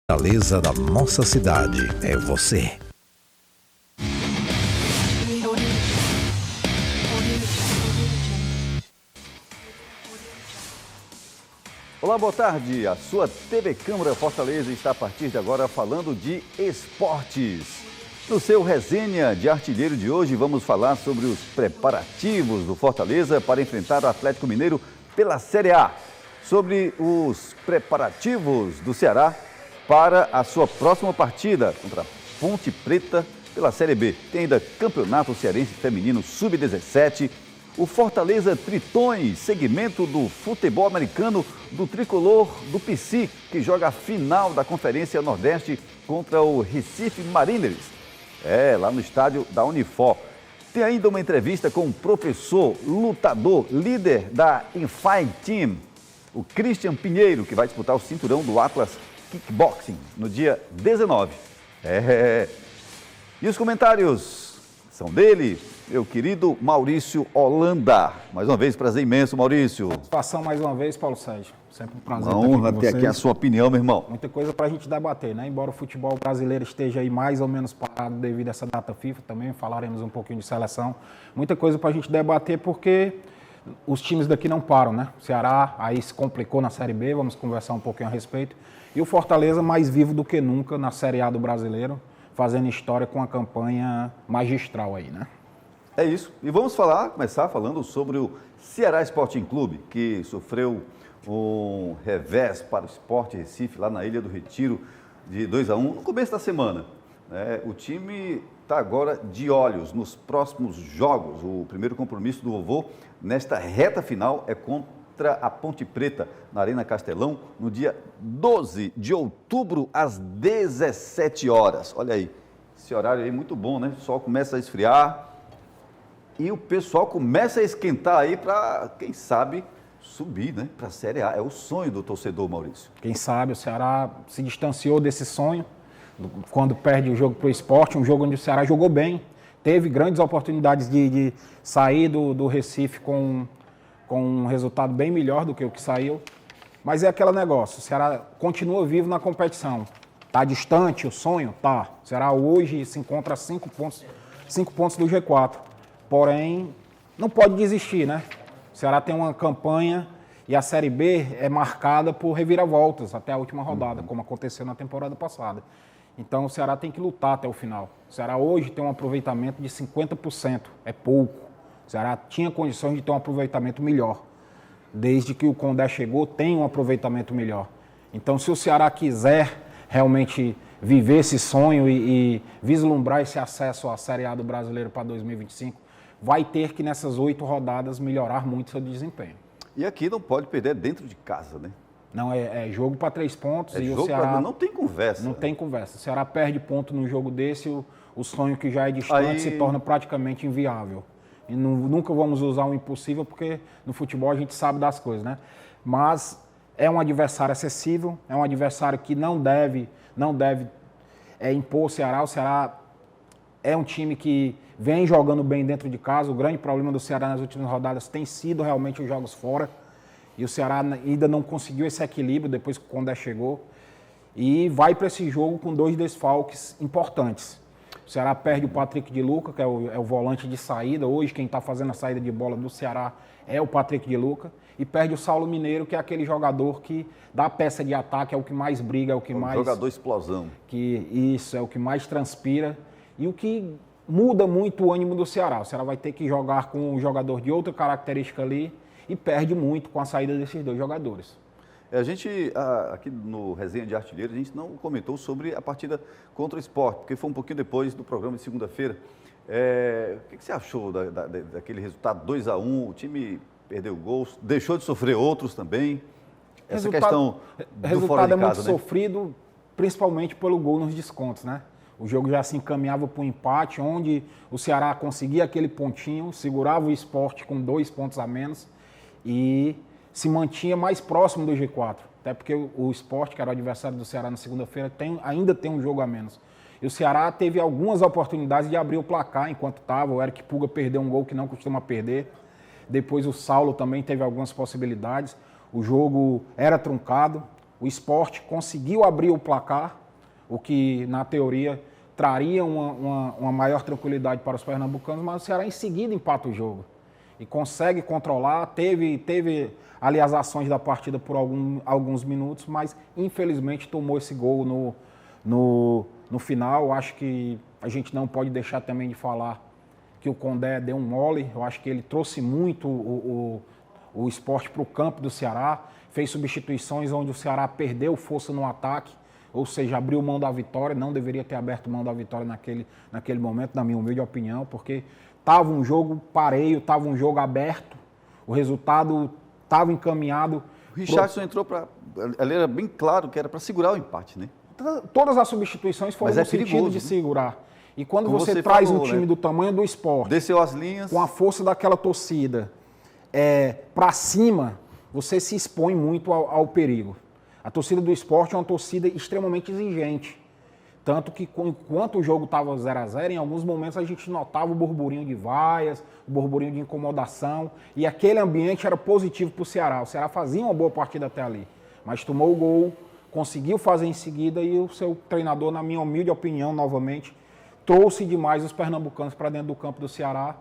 Fortaleza da nossa cidade é você. Olá, boa tarde. A sua TV Câmara Fortaleza está a partir de agora falando de esportes. No seu Resenha de Artilheiro de hoje, vamos falar sobre os preparativos do Fortaleza para enfrentar o Atlético Mineiro pela Série A. Sobre os preparativos do Ceará para a sua próxima partida contra a Ponte Preta pela Série B. Tem ainda Campeonato Cearense Feminino Sub-17, o Fortaleza Tritões, segmento do futebol americano do tricolor do PC, que joga a final da Conferência Nordeste contra o Recife Mariners, lá no estádio da Unifor. Tem ainda uma entrevista com o professor, lutador, líder da Infight Team, o Christian Pinheiro, que vai disputar o cinturão do Atlas Kickboxing no dia 19. E os comentários são dele, meu querido Maurício Holanda. Mais uma vez, prazer imenso, Maurício. Satisfação mais uma vez, Paulo Sérgio. Sempre um prazer. Uma honra ter aqui a sua opinião, meu irmão. Muita coisa para a gente debater, né? Embora o futebol brasileiro esteja aí mais ou menos parado devido a essa data FIFA, também falaremos um pouquinho de seleção. Muita coisa para a gente debater porque os times daqui não param, né? O Ceará aí se complicou na Série B, vamos conversar um pouquinho a respeito. E o Fortaleza mais vivo do que nunca na Série A do Brasileiro, fazendo história com a campanha magistral aí, né? É isso. E vamos começar falando sobre o Ceará Sporting Clube, que sofreu um revés para o Sport Recife, lá na Ilha do Retiro, de 2-1 no começo da semana. O time está agora de olhos nos próximos jogos. O primeiro compromisso do vovô nesta reta final é contra a Ponte Preta, na Arena Castelão, no dia 12 de outubro, às 17 horas. Olha aí, esse horário aí muito bom, né? O sol começa a esfriar e o pessoal começa a esquentar aí para, quem sabe, subir, né? Para a Série A. É o sonho do torcedor, Maurício. Quem sabe, o Ceará se distanciou desse sonho quando perde o jogo para o Sport, um jogo onde o Ceará jogou bem, teve grandes oportunidades de sair do Recife com um resultado bem melhor do que o que saiu. Mas é aquele negócio, o Ceará continua vivo na competição. Está distante o sonho? Tá. O Ceará hoje se encontra a 5 pontos do G4. Porém, não pode desistir, né? O Ceará tem uma campanha e a Série B é marcada por reviravoltas até a última rodada, como aconteceu na temporada passada. Então o Ceará tem que lutar até o final. O Ceará hoje tem um aproveitamento de 50%, é pouco. O Ceará tinha condições de ter um aproveitamento melhor. Desde que o Condé chegou, tem um aproveitamento melhor. Então, se o Ceará quiser realmente viver esse sonho e vislumbrar esse acesso à Série A do Brasileiro para 2025, vai ter que, nessas 8 rodadas, melhorar muito seu desempenho. E aqui não pode perder dentro de casa, né? Não, é jogo para 3 pontos. É e jogo o Ceará não tem conversa. Não tem conversa. O Ceará perde ponto num jogo desse, o sonho que já é distante se torna praticamente inviável. E nunca vamos usar o impossível, porque no futebol a gente sabe das coisas, né? Mas é um adversário acessível, é um adversário que não deve impor o Ceará. O Ceará é um time que vem jogando bem dentro de casa. O grande problema do Ceará nas últimas rodadas tem sido realmente os jogos fora. E o Ceará ainda não conseguiu esse equilíbrio depois que o Condé chegou. E vai para esse jogo com 2 desfalques importantes. O Ceará perde o Patrick de Luca, que é o volante de saída. Hoje quem está fazendo a saída de bola do Ceará é o Patrick de Luca. E perde o Saulo Mineiro, que é aquele jogador que dá peça de ataque, é o que mais briga, é o que mais... Jogador explosão. Isso, é o que mais transpira. E o que muda muito o ânimo do Ceará. O Ceará vai ter que jogar com um jogador de outra característica ali e perde muito com a saída desses 2 jogadores. A gente, aqui no Resenha de Artilheiro, a gente não comentou sobre a partida contra o Sport, porque foi um pouquinho depois do programa de segunda-feira. O que você achou daquele resultado 2-1? O time perdeu gols, deixou de sofrer outros também. Essa questão do fora de casa, é muito sofrido, principalmente pelo gol nos descontos, né? O jogo já se encaminhava para um empate, onde o Ceará conseguia aquele pontinho, segurava o Sport com 2 pontos a menos e se mantinha mais próximo do G4, até porque o Sport, que era o adversário do Ceará na segunda-feira, ainda tem um jogo a menos. E o Ceará teve algumas oportunidades de abrir o placar enquanto estava. O Eric Puga perdeu um gol que não costuma perder. Depois o Saulo também teve algumas possibilidades. O jogo era truncado. O Sport conseguiu abrir o placar, o que, na teoria, traria uma maior tranquilidade para os pernambucanos, mas o Ceará em seguida empata o jogo. E consegue controlar, teve ali as ações da partida por alguns minutos, mas infelizmente tomou esse gol no final. Acho que a gente não pode deixar também de falar que o Condé deu um mole. Eu acho que ele trouxe muito o Sport para o campo do Ceará, fez substituições onde o Ceará perdeu força no ataque, ou seja, abriu mão da vitória, não deveria ter aberto mão da vitória naquele momento, na minha humilde opinião, porque estava um jogo pareio, estava um jogo aberto, o resultado estava encaminhado. O Richardson entrou para... Ali era bem claro que era para segurar o empate, né? Todas as substituições foram no sentido de segurar. E quando você traz um time do tamanho do Sport, desceu as linhas, com a força daquela torcida para cima, você se expõe muito ao perigo. A torcida do Sport é uma torcida extremamente exigente. Tanto que, enquanto o jogo estava 0-0, em alguns momentos a gente notava o burburinho de vaias, o burburinho de incomodação, e aquele ambiente era positivo para o Ceará. O Ceará fazia uma boa partida até ali, mas tomou o gol, conseguiu fazer em seguida, e o seu treinador, na minha humilde opinião, novamente, trouxe demais os pernambucanos para dentro do campo do Ceará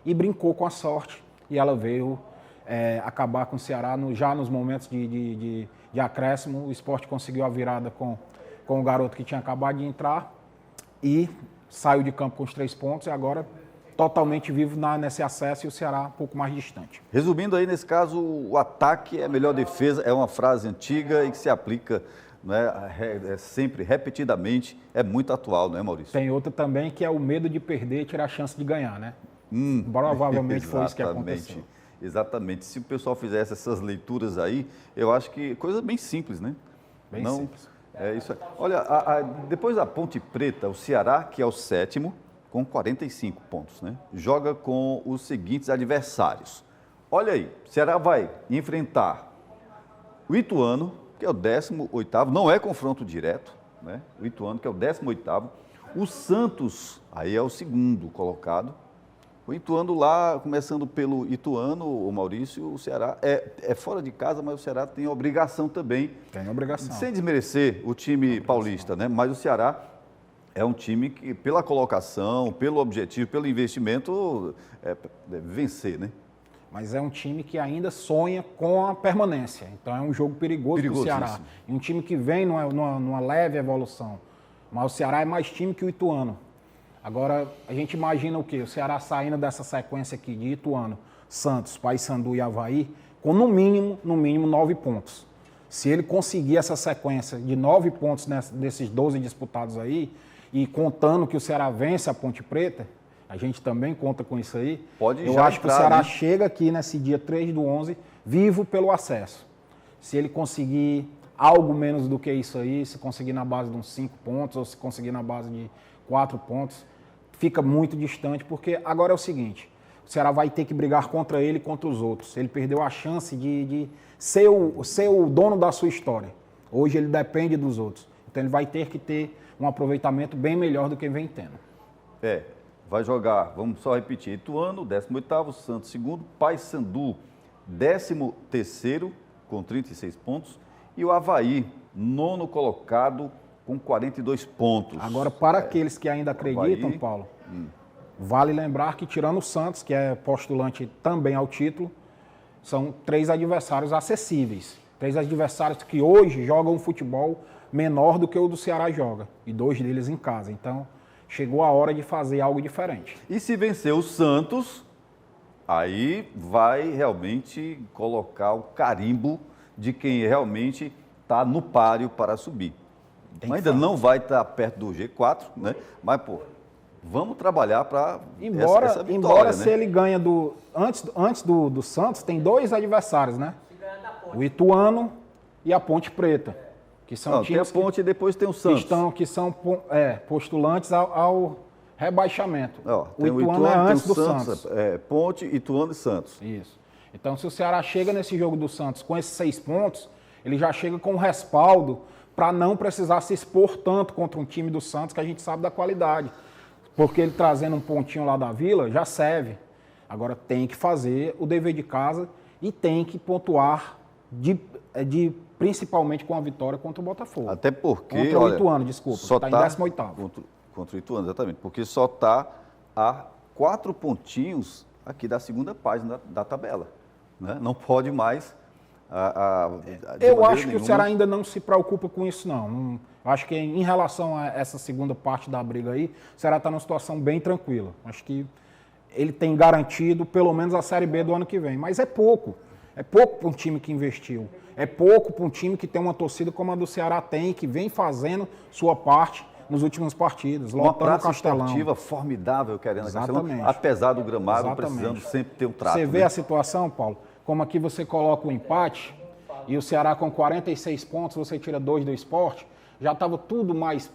e brincou com a sorte. E ela veio acabar com o Ceará já nos momentos de acréscimo. O Sport conseguiu a virada com o garoto que tinha acabado de entrar e saiu de campo com os 3 pontos e agora totalmente vivo nesse acesso e o Ceará um pouco mais distante. Resumindo aí, nesse caso, o ataque é a melhor defesa, é uma frase antiga e que se aplica, né, sempre, repetidamente, é muito atual, não é, Maurício? Tem outra também que é o medo de perder e tirar a chance de ganhar, né? Provavelmente foi isso que aconteceu. Exatamente. Se o pessoal fizesse essas leituras aí, eu acho que coisa bem simples, né? Bem simples. É isso aí. Olha, depois da Ponte Preta, o Ceará, que é o 7º, com 45 pontos, né? Joga com os seguintes adversários. Olha aí, o Ceará vai enfrentar o Ituano, que é o 18º, não é confronto direto, né? O Ituano, que é o 18º. O Santos, aí é o 2º colocado. O Ituano lá, começando pelo Ituano, o Maurício, o Ceará é fora de casa, mas o Ceará tem a obrigação também. Tem obrigação. Sem desmerecer o time paulista, né? Mas o Ceará é um time que, pela colocação, pelo objetivo, pelo investimento, vencer, né? Mas é um time que ainda sonha com a permanência. Então é um jogo perigoso para o Ceará. E um time que vem numa leve evolução. Mas o Ceará é mais time que o Ituano. Agora, a gente imagina o quê? O Ceará saindo dessa sequência aqui de Ituano, Santos, Paysandu e Avaí, com no mínimo 9 pontos. Se ele conseguir essa sequência de 9 pontos desses 12 disputados aí, e contando que o Ceará vence a Ponte Preta, a gente também conta com isso aí, eu acho que o Ceará chega aqui nesse dia 3/11, vivo pelo acesso. Se ele conseguir algo menos do que isso aí, se conseguir na base de uns 5 pontos, ou se conseguir na base de 4 pontos, fica muito distante, porque agora é o seguinte, o Ceará vai ter que brigar contra ele e contra os outros. Ele perdeu a chance de ser o dono da sua história. Hoje ele depende dos outros. Então ele vai ter que ter um aproveitamento bem melhor do que vem tendo. Vai jogar, vamos só repetir, Ituano, 18º, Santos 2º, Paysandu, 13º, com 36 pontos, e o Avaí, 9º colocado, com 42 pontos. Agora, para aqueles que ainda acreditam, Avaí, Paulo, vale lembrar que, tirando o Santos, que é postulante também ao título, são 3 adversários acessíveis. 3 adversários que hoje jogam um futebol menor do que o do Ceará joga. E 2 deles em casa. Então, chegou a hora de fazer algo diferente. E se vencer o Santos, aí vai realmente colocar o carimbo de quem realmente está no páreo para subir. Ainda não vai estar perto do G4, né? Mas, pô, vamos trabalhar para essa vitória, embora né? Se ele ganha antes do Santos, tem 2 adversários, né? O Ituano e a Ponte Preta. Que são times tem a Ponte e depois tem o Santos. Que são postulantes ao rebaixamento. O Ituano é antes do Santos. Ponte, Ituano e Santos. Isso. Então, se o Ceará chega nesse jogo do Santos com esses 6 pontos, ele já chega com um respaldo para não precisar se expor tanto contra um time do Santos, que a gente sabe da qualidade. Porque ele trazendo um pontinho lá da Vila, já serve. Agora tem que fazer o dever de casa e tem que pontuar principalmente com a vitória contra o Botafogo. Até porque, contra o Ituano, desculpa, está em 18º. Contra o Ituano, exatamente, porque só está a 4 pontinhos aqui da segunda página da tabela. Né? Não pode mais... Eu acho que o Ceará ainda não se preocupa com isso, não. Acho que em relação a essa segunda parte da briga aí, o Ceará está numa situação bem tranquila. Acho que ele tem garantido pelo menos a Série B do ano que vem. Mas é pouco. É pouco para um time que investiu. É pouco para um time que tem uma torcida como a do Ceará tem, que vem fazendo sua parte nos últimos partidos, lotando o Castelão. Uma praça esportiva formidável, querendo Castelão, apesar do gramado, precisando sempre ter um trato. Você vê a situação, Paulo, como aqui você coloca o empate e o Ceará com 46 pontos, você tira 2 do Sport, já estava tudo mais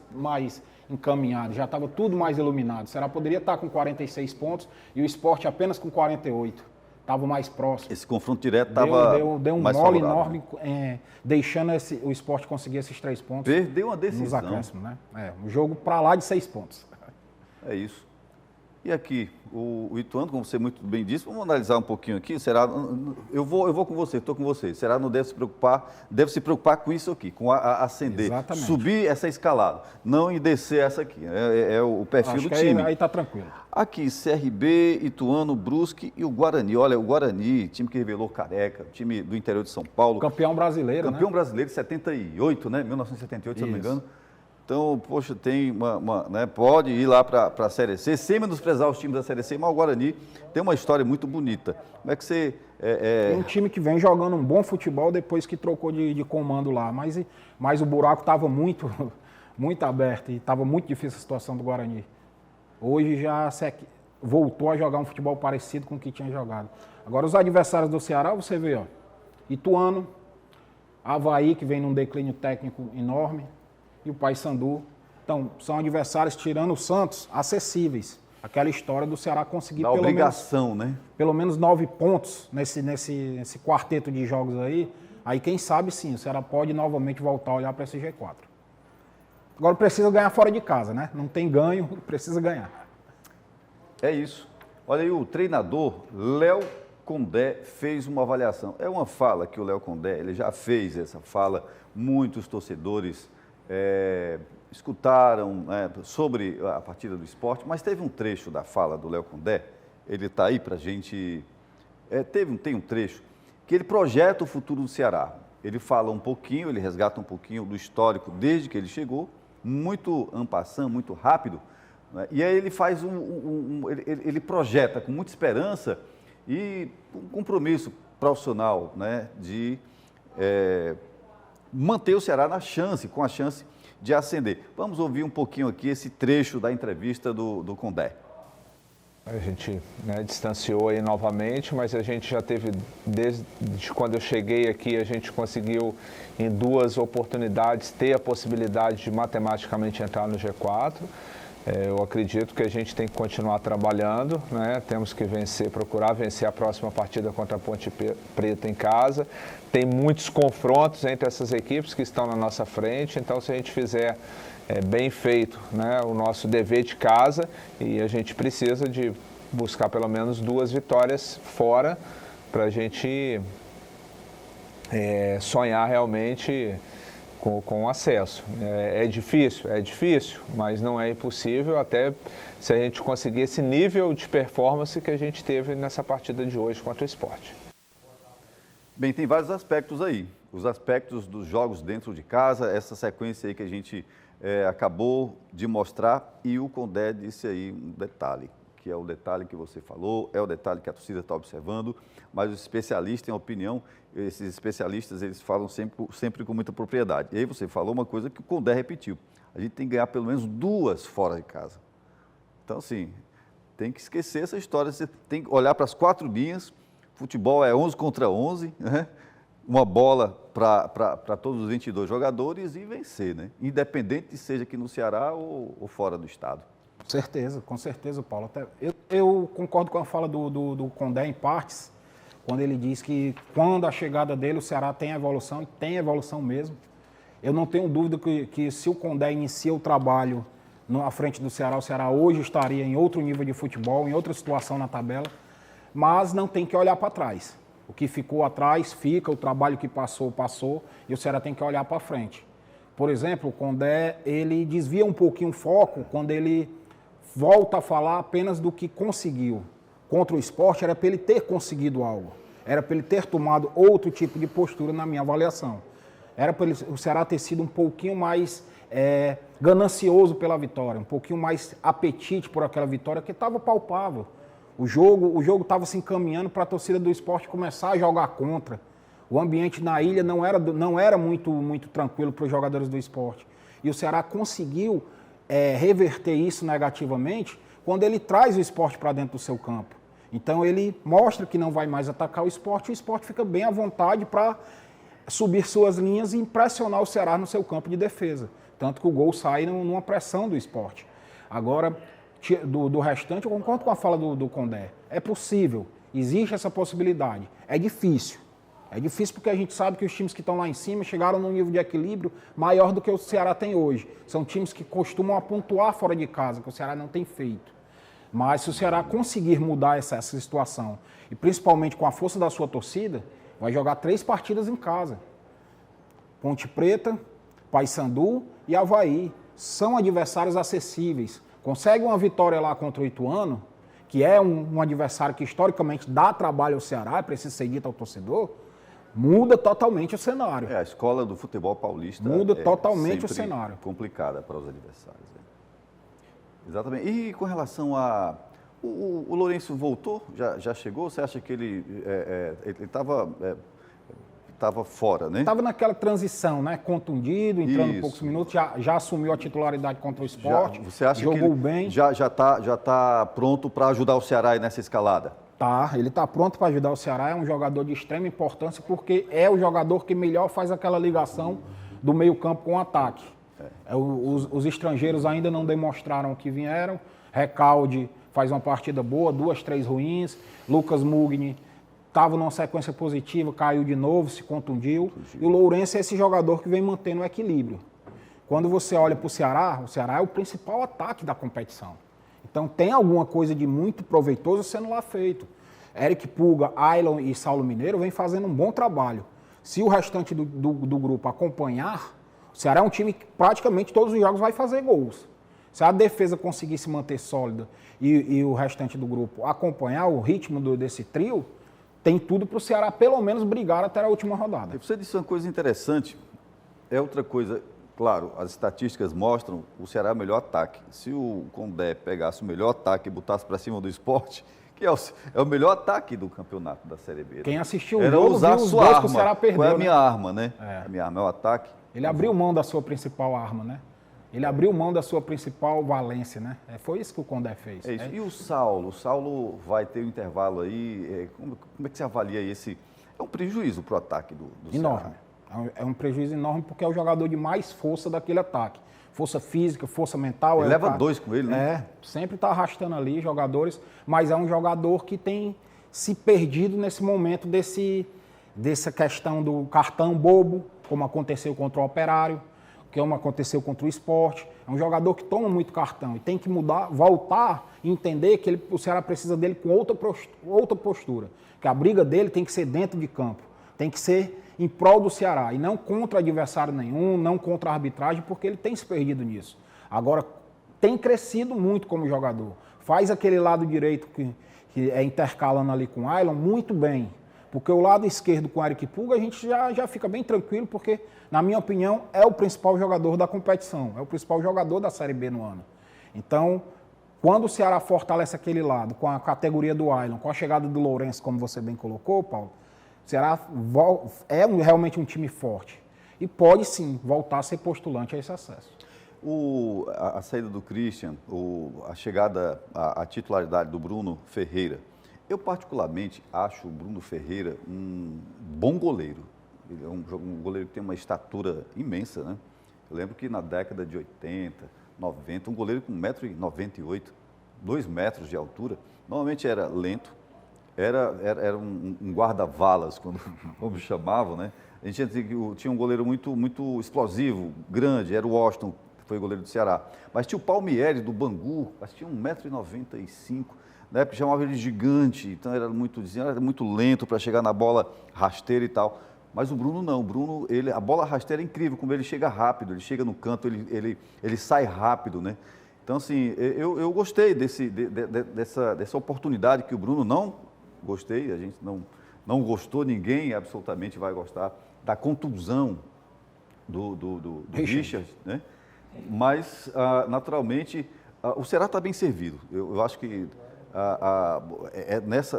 encaminhado, já estava tudo mais iluminado. O Ceará poderia estar com 46 pontos e o Sport apenas com 48. Estava mais próximo. Esse confronto direto estava deu um mais mole favorável. enorme, deixando o Sport conseguir esses 3 pontos. Perdeu uma decisão. Nos acréscimos, né? Um jogo para lá de 6 pontos. É isso. E aqui, o Ituano, como você muito bem disse, vamos analisar um pouquinho aqui. Será? Eu vou com você, estou com você. Será não deve se preocupar com isso aqui, com ascender, Exatamente. Subir essa escalada, não em descer essa aqui. É o perfil Acho do que time. Aí está tranquilo. Aqui, CRB, Ituano, Brusque e o Guarani. Olha, o Guarani, time que revelou Careca, time do interior de São Paulo. Campeão brasileiro, Campeão brasileiro de 78, né? 1978, se eu não me engano. Então, poxa, tem né, pode ir lá para a Série C, sem menosprezar os times da Série C, mas o Guarani tem uma história muito bonita. Como é que você... É um time que vem jogando um bom futebol depois que trocou de comando lá, mas o buraco estava muito aberto e estava muito difícil a situação do Guarani. Hoje já voltou a jogar um futebol parecido com o que tinha jogado. Agora, os adversários do Ceará, você vê, ó, Ituano, Avaí, que vem num declínio técnico enorme, e o Paysandu. Então, são adversários, tirando o Santos, acessíveis. Aquela história do Ceará conseguir pelo menos 9 pontos nesse quarteto de jogos aí. Aí, quem sabe, sim, o Ceará pode novamente voltar a olhar para esse G4. Agora, precisa ganhar fora de casa, né? Não tem ganho, precisa ganhar. É isso. Olha aí, o treinador Léo Condé fez uma avaliação. É uma fala que o Léo Condé, ele já fez essa fala, muitos torcedores escutaram sobre a partida do Sport, mas teve um trecho da fala do Léo Condé, ele está aí para a gente, tem um trecho, que ele projeta o futuro do Ceará. Ele fala um pouquinho, ele resgata um pouquinho do histórico desde que ele chegou, muito en passant, muito rápido, né? E aí ele faz ele projeta com muita esperança e um compromisso profissional, né, de manter o Ceará com a chance de ascender. Vamos ouvir um pouquinho aqui esse trecho da entrevista do Condé. A gente distanciou aí novamente, mas a gente já teve, desde quando eu cheguei aqui, a gente conseguiu em 2 oportunidades ter a possibilidade de matematicamente entrar no G4. Eu acredito que a gente tem que continuar trabalhando, né? Temos que procurar vencer a próxima partida contra a Ponte Preta em casa. Tem muitos confrontos entre essas equipes que estão na nossa frente, então se a gente fizer bem feito, né, o nosso dever de casa, e a gente precisa de buscar pelo menos 2 vitórias fora para a gente sonhar realmente com acesso. É difícil, mas não é impossível, até se a gente conseguir esse nível de performance que a gente teve nessa partida de hoje contra o Sport. Bem, tem vários aspectos aí. Os aspectos dos jogos dentro de casa, essa sequência aí que a gente acabou de mostrar, e o Condé disse aí um detalhe, que é o detalhe que você falou, é o detalhe que a torcida está observando, mas os especialistas têm opinião, esses especialistas, eles falam sempre com muita propriedade. E aí você falou uma coisa que o Condé repetiu, a gente tem que ganhar pelo menos 2 fora de casa. Então, assim, tem que esquecer essa história, você tem que olhar para as 4 linhas, futebol é 11 contra 11, né? Uma bola para todos os 22 jogadores e vencer, né? Independente seja aqui no Ceará ou fora do estado. Com certeza, Paulo. Eu concordo com a fala do Condé em partes, quando ele diz que quando a chegada dele o Ceará tem evolução mesmo. Eu não tenho dúvida que se o Condé inicia o trabalho à frente do Ceará, o Ceará hoje estaria em outro nível de futebol, em outra situação na tabela, mas não tem que olhar para trás. O que ficou atrás fica, o trabalho que passou, passou, e o Ceará tem que olhar para frente. Por exemplo, o Condé, ele desvia um pouquinho o foco quando ele volta a falar apenas do que conseguiu. Contra o Sport era para ele ter conseguido algo. Era para ele ter tomado outro tipo de postura na minha avaliação. Era para o Ceará ter sido um pouquinho mais ganancioso pela vitória, um pouquinho mais apetite por aquela vitória que estava palpável. O jogo estava se encaminhando para a torcida do Sport começar a jogar contra. O ambiente na ilha não era muito tranquilo para os jogadores do Sport. E o Ceará conseguiu reverter isso negativamente quando ele traz o Sport para dentro do seu campo. Então ele mostra que não vai mais atacar o Sport fica bem à vontade para subir suas linhas e pressionar o Ceará no seu campo de defesa. Tanto que o gol sai numa pressão do Sport. Agora, do restante, eu concordo com a fala do Condé. É possível, existe essa possibilidade. É difícil. É difícil porque a gente sabe que os times que estão lá em cima chegaram num nível de equilíbrio maior do que o Ceará tem hoje. São times que costumam pontuar fora de casa, que o Ceará não tem feito. Mas se o Ceará conseguir mudar essa situação, e principalmente com a força da sua torcida, vai jogar 3 partidas em casa. Ponte Preta, Paysandu e Avaí. São adversários acessíveis. Consegue uma vitória lá contra o Ituano, que é um adversário que historicamente dá trabalho ao Ceará, precisa ser dito ao torcedor, muda totalmente o cenário. A escola do futebol paulista muda totalmente o cenário. Complicada para os adversários. Exatamente. E com relação a... O Lourenço voltou? Já chegou? Você acha que ele estava fora, né? Estava naquela transição, né? Contundido, entrando em poucos minutos, já assumiu a titularidade contra o Sport. Você acha jogou que ele bem. Já tá pronto para ajudar o Ceará aí nessa escalada? Ele está pronto para ajudar o Ceará, é um jogador de extrema importância porque é o jogador que melhor faz aquela ligação do meio-campo com o ataque. Os estrangeiros ainda não demonstraram que vieram. Recalde faz uma partida boa, 2, 3 ruins. Lucas Mugni estava numa sequência positiva, caiu de novo, se contundiu. E o Lourenço é esse jogador que vem mantendo o equilíbrio. Quando você olha para o Ceará é o principal ataque da competição. Então tem alguma coisa de muito proveitoso sendo lá feito. Eric Puga, Ailon e Saulo Mineiro vêm fazendo um bom trabalho. Se o restante do grupo acompanhar, o Ceará é um time que praticamente todos os jogos vai fazer gols. Se a defesa conseguir se manter sólida e o restante do grupo acompanhar o ritmo desse trio, tem tudo para o Ceará pelo menos brigar até a última rodada. Você disse uma coisa interessante, é outra coisa, claro, as estatísticas mostram o Ceará é o melhor ataque. Se o Condé pegasse o melhor ataque e botasse para cima do Sport, que é o melhor ataque do campeonato da Série B. Quem assistiu o era jogo usar viu os sua gols arma. que o Ceará perdeu. Qual é a minha arma, né? É. A minha arma é o ataque. Ele abriu mão da sua principal arma, né? Ele abriu mão da sua principal valência, né? Foi isso que o Condé fez. É isso. E o Saulo? O Saulo vai ter um intervalo aí. Como é que você avalia esse? É um prejuízo para o ataque do enorme. Ceará. É um prejuízo enorme porque é o jogador de mais força daquele ataque. Força física, força mental. Ele leva 2 com ele, né? Sempre está arrastando ali jogadores, mas é um jogador que tem se perdido nesse momento dessa questão do cartão bobo, como aconteceu contra o Operário, como aconteceu contra o Sport. É um jogador que toma muito cartão e tem que mudar, voltar e entender que o Ceará precisa dele com outra postura. Que a briga dele tem que ser dentro de campo, tem que ser em prol do Ceará e não contra adversário nenhum, não contra a arbitragem, porque ele tem se perdido nisso. Agora, tem crescido muito como jogador. Faz aquele lado direito que é intercalando ali com o Ailon muito bem. Porque o lado esquerdo com o Eric Puga, a gente já fica bem tranquilo, porque, na minha opinião, é o principal jogador da competição, é o principal jogador da Série B no ano. Então, quando o Ceará fortalece aquele lado, com a categoria do Ailon, com a chegada do Lourenço, como você bem colocou, Paulo, o Ceará é realmente um time forte e pode, sim, voltar a ser postulante a esse acesso. A saída do Christian, a chegada, a titularidade do Bruno Ferreira, eu particularmente acho o Bruno Ferreira um bom goleiro. Ele é um goleiro que tem uma estatura imensa, né? Eu lembro que na década de 80, 90, um goleiro com 1,98 m, 2 metros de altura, normalmente era lento, era um guarda-valas, como chamavam, né? A gente tinha um goleiro muito explosivo, grande, era o Washington, que foi goleiro do Ceará. Mas tinha o Palmieri, do Bangu, mas tinha 1,95 m. né? Porque chamava ele de gigante, então era muito lento para chegar na bola rasteira e tal. Mas o Bruno não, o Bruno, a bola rasteira é incrível, como ele chega rápido, ele chega no canto, ele sai rápido, né? Então, assim, eu gostei dessa oportunidade que o Bruno não gostei, a gente não gostou, ninguém absolutamente vai gostar da contusão do Richard, né? Mas, naturalmente, o Ceará está bem servido. Eu acho que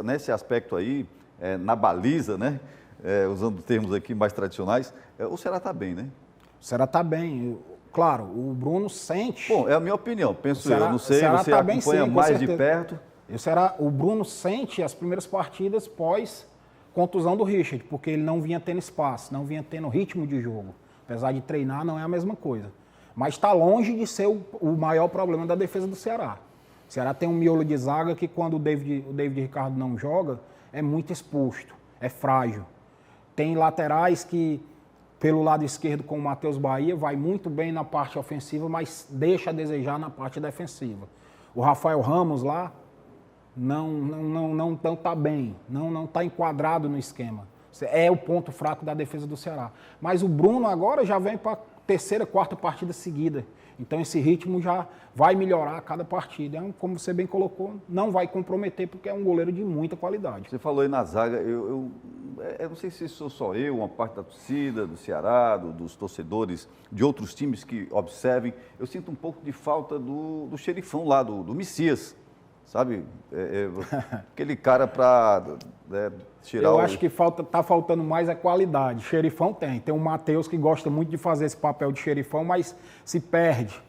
nesse aspecto aí, na baliza, né? Usando termos aqui mais tradicionais, o Ceará está bem, né? O Ceará está bem. Claro, o Bruno sente... Bom, é a minha opinião, penso Ceará, eu. Não sei, você tá acompanha bem, sim, mais de perto. O Bruno sente as primeiras partidas pós contusão do Richard, porque ele não vinha tendo espaço, não vinha tendo ritmo de jogo. Apesar de treinar, não é a mesma coisa. Mas está longe de ser o maior problema da defesa do Ceará. O Ceará tem um miolo de zaga que, quando o David Ricardo não joga, é muito exposto, é frágil. Tem laterais que, pelo lado esquerdo, com o Matheus Bahia, vai muito bem na parte ofensiva, mas deixa a desejar na parte defensiva. O Rafael Ramos lá não está bem, não está enquadrado no esquema. É o ponto fraco da defesa do Ceará. Mas o Bruno agora já vem para a terceira, quarta partida seguida. Então esse ritmo já vai melhorar a cada partida. Como você bem colocou, não vai comprometer, porque é um goleiro de muita qualidade. Você falou aí na zaga, eu não sei se sou só eu, uma parte da torcida do Ceará, dos torcedores de outros times que observem. Eu sinto um pouco de falta do xerifão lá, do Messias, sabe? Aquele cara para tirar Eu acho que está faltando mais a qualidade. Xerifão tem o Matheus, que gosta muito de fazer esse papel de xerifão, mas se perde.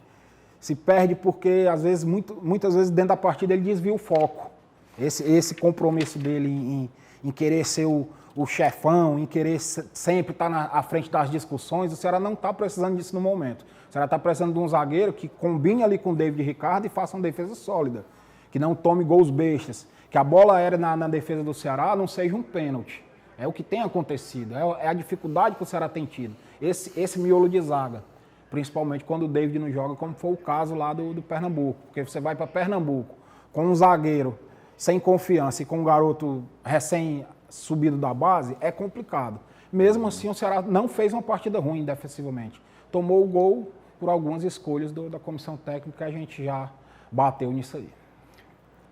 Se perde porque, às vezes, muitas vezes, dentro da partida, ele desvia o foco. Esse compromisso dele em querer ser o chefão, em querer sempre estar à frente das discussões, o Ceará não está precisando disso no momento. O Ceará está precisando de um zagueiro que combine ali com o David Ricardo e faça uma defesa sólida, que não tome gols bestas, que a bola aérea na defesa do Ceará não seja um pênalti. É o que tem acontecido, é a dificuldade que o Ceará tem tido. Esse miolo de zaga, principalmente quando o David não joga, como foi o caso lá do Pernambuco. Porque você vai para Pernambuco com um zagueiro sem confiança e com um garoto recém-subido da base, é complicado. Mesmo assim, o Ceará não fez uma partida ruim defensivamente. Tomou o gol por algumas escolhas da comissão técnica, a gente já bateu nisso aí.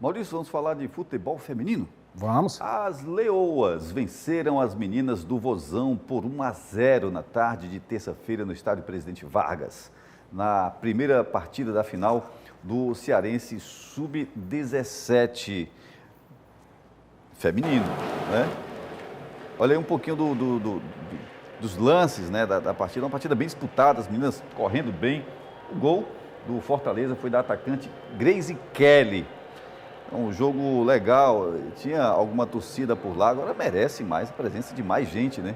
Maurício, vamos falar de futebol feminino? Vamos. As Leoas venceram as meninas do Vozão por 1-0 na tarde de terça-feira no estádio Presidente Vargas, na primeira partida da final do Cearense Sub-17 feminino, né? Olha aí um pouquinho dos lances, né, da partida, uma partida bem disputada, as meninas correndo bem. O gol do Fortaleza foi da atacante Grace Kelly. Um jogo legal, tinha alguma torcida por lá, agora merece mais a presença de mais gente, né?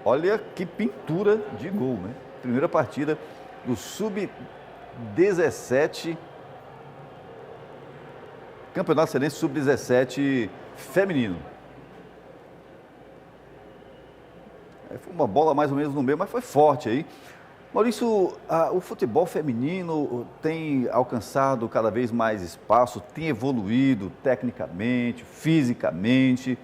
Olha que pintura de gol, né? Primeira partida do Sub-17, Campeonato Cearense Sub-17 feminino. Foi uma bola mais ou menos no meio, mas foi forte aí. Maurício, o futebol feminino tem alcançado cada vez mais espaço, tem evoluído tecnicamente, fisicamente.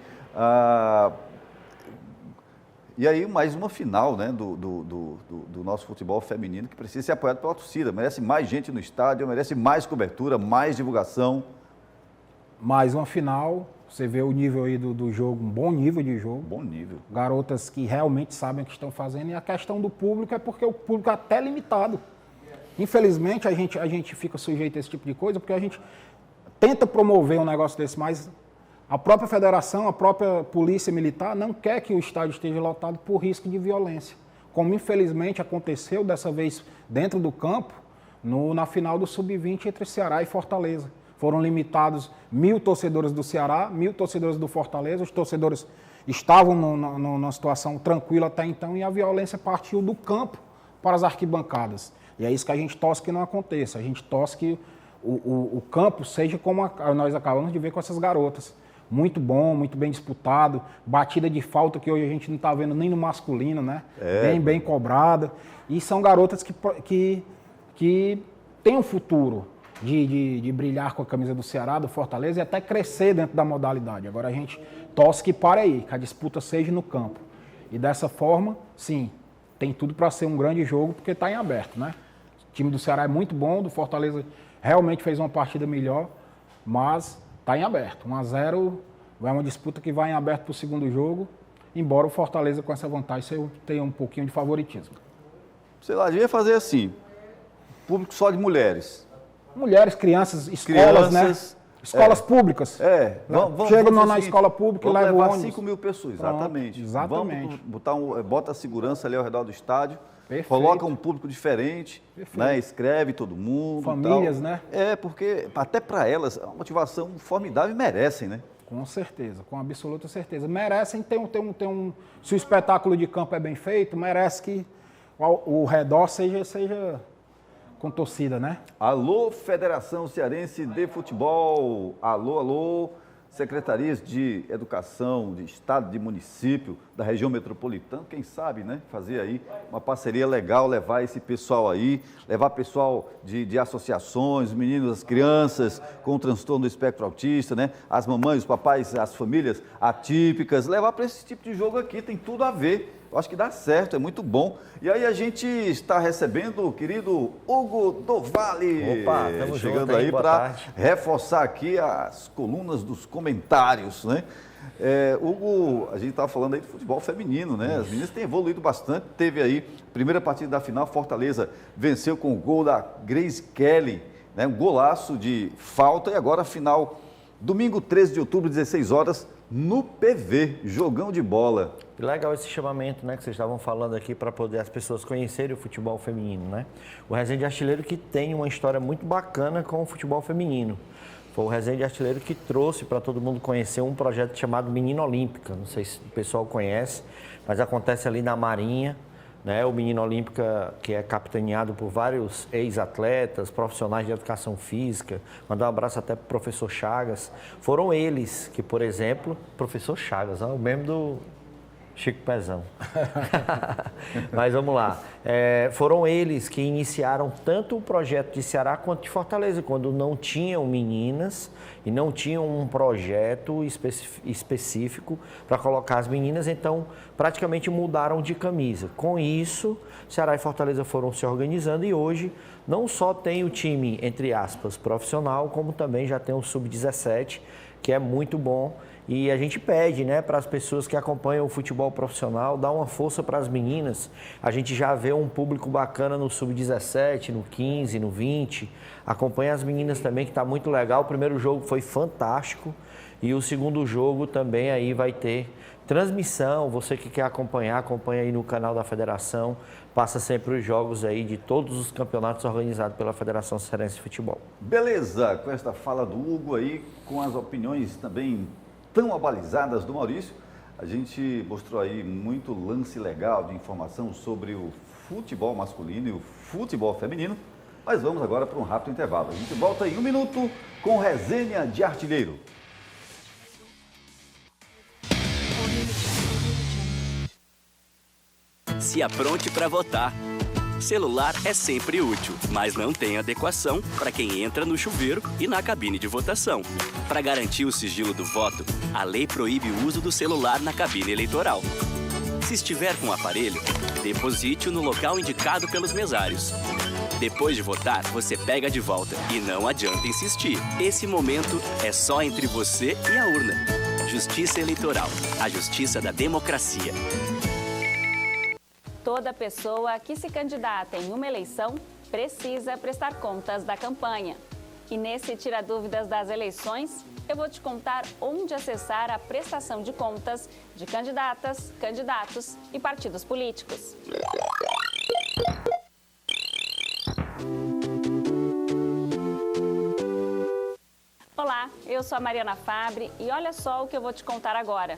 E aí, mais uma final, né, do nosso futebol feminino, que precisa ser apoiado pela torcida. Merece mais gente no estádio, merece mais cobertura, mais divulgação. Mais uma final. Você vê o nível aí do jogo, um bom nível de jogo. Bom nível. Garotas que realmente sabem o que estão fazendo. E a questão do público é porque o público é até limitado. Infelizmente, a gente fica sujeito a esse tipo de coisa, porque a gente tenta promover um negócio desse, mas a própria federação, a própria polícia militar não quer que o estádio esteja lotado por risco de violência. Como infelizmente aconteceu dessa vez dentro do campo, na final do Sub-20 entre Ceará e Fortaleza. Foram limitados 1.000 torcedores do Ceará, 1.000 torcedores do Fortaleza. Os torcedores estavam numa situação tranquila até então e a violência partiu do campo para as arquibancadas. E é isso que a gente torce que não aconteça. A gente torce que o campo seja como nós acabamos de ver com essas garotas. Muito bom, muito bem disputado. Batida de falta que hoje a gente não está vendo nem no masculino, né? Bem cobrada. E são garotas que têm um futuro. de brilhar com a camisa do Ceará, do Fortaleza, e até crescer dentro da modalidade. Agora a gente torce que pare aí, que a disputa seja no campo. E dessa forma, sim, tem tudo para ser um grande jogo, porque está em aberto, né? O time do Ceará é muito bom, do Fortaleza realmente fez uma partida melhor, mas está em aberto. 1-0, é uma disputa que vai em aberto para o segundo jogo, embora o Fortaleza com essa vantagem tenha um pouquinho de favoritismo. Sei lá, devia fazer assim, público só de mulheres. Mulheres, crianças, escolas, né? Escolas públicas. Chega na escola pública e leva o ônibus. 5 mil pessoas, exatamente. Pronto, exatamente. Bota a segurança ali ao redor do estádio. Perfeito. Coloca um público diferente, né? Escreve todo mundo. Famílias, né? Porque até para elas, é uma motivação formidável e merecem, né? Com certeza, com absoluta certeza. Merecem ter se o espetáculo de campo é bem feito, merece que o redor seja com torcida, né? Alô, Federação Cearense de Futebol. Alô, secretarias de educação, de estado, de município, da região metropolitana. Quem sabe, né? Fazer aí uma parceria legal, levar esse pessoal aí, levar pessoal de associações, meninos, as crianças com transtorno do espectro autista, né? As mamães, os papais, as famílias atípicas, levar para esse tipo de jogo aqui, tem tudo a ver. Eu acho que dá certo, é muito bom. E aí a gente está recebendo o querido Hugo Dovale. Opa, estamos chegando junto aí boa para tarde. reforçar aqui as colunas dos comentários, né? Hugo, a gente estava falando aí de futebol feminino, né? As meninas têm evoluído bastante. Teve aí, primeira partida da final, Fortaleza venceu com o gol da Grace Kelly, né? Um golaço de falta. E agora a final, domingo 13 de outubro, 16 horas, no PV, jogão de bola. Legal esse chamamento, né, que vocês estavam falando aqui para poder as pessoas conhecerem o futebol feminino, né? O Resende Artilheiro que tem uma história muito bacana com o futebol feminino. Foi o Resende Artilheiro que trouxe para todo mundo conhecer um projeto chamado Menina Olímpica. Não sei se o pessoal conhece, mas acontece ali na Marinha, né? O Menina Olímpica, que é capitaneado por vários ex-atletas, profissionais de educação física. Mandar um abraço até para o professor Chagas. Foram eles que, por exemplo, professor Chagas, o mesmo do Chico Pezão. Mas vamos lá. Foram eles que iniciaram tanto o projeto de Ceará quanto de Fortaleza, quando não tinham meninas e não tinham um projeto específico para colocar as meninas, então praticamente mudaram de camisa. Com isso, Ceará e Fortaleza foram se organizando e hoje não só tem o time, entre aspas, profissional, como também já tem o Sub-17, que é muito bom. E a gente pede, né, para as pessoas que acompanham o futebol profissional, dar uma força para as meninas. A gente já vê um público bacana no Sub-17, no 15, no 20. Acompanha as meninas também, que está muito legal. O primeiro jogo foi fantástico e o segundo jogo também aí vai ter transmissão. Você que quer acompanha aí no canal da Federação. Passa sempre os jogos aí de todos os campeonatos organizados pela Federação Cearense de Futebol. Beleza, com esta fala do Hugo aí, com as opiniões também tão abalizadas do Maurício, a gente mostrou aí muito lance legal de informação sobre o futebol masculino e o futebol feminino, mas vamos agora para um rápido intervalo. A gente volta em 1 minuto com Resenha de Artilheiro. Se apronte para votar. Celular é sempre útil, mas não tem adequação para quem entra no chuveiro e na cabine de votação. Para garantir o sigilo do voto, a lei proíbe o uso do celular na cabine eleitoral. Se estiver com o aparelho, deposite-o no local indicado pelos mesários. Depois de votar, você pega de volta e não adianta insistir. Esse momento é só entre você e a urna. Justiça Eleitoral, a justiça da democracia. Toda pessoa que se candidata em uma eleição precisa prestar contas da campanha. E nesse Tira Dúvidas das Eleições, eu vou te contar onde acessar a prestação de contas de candidatas, candidatos e partidos políticos. Olá, eu sou a Mariana Fabre e olha só o que eu vou te contar agora.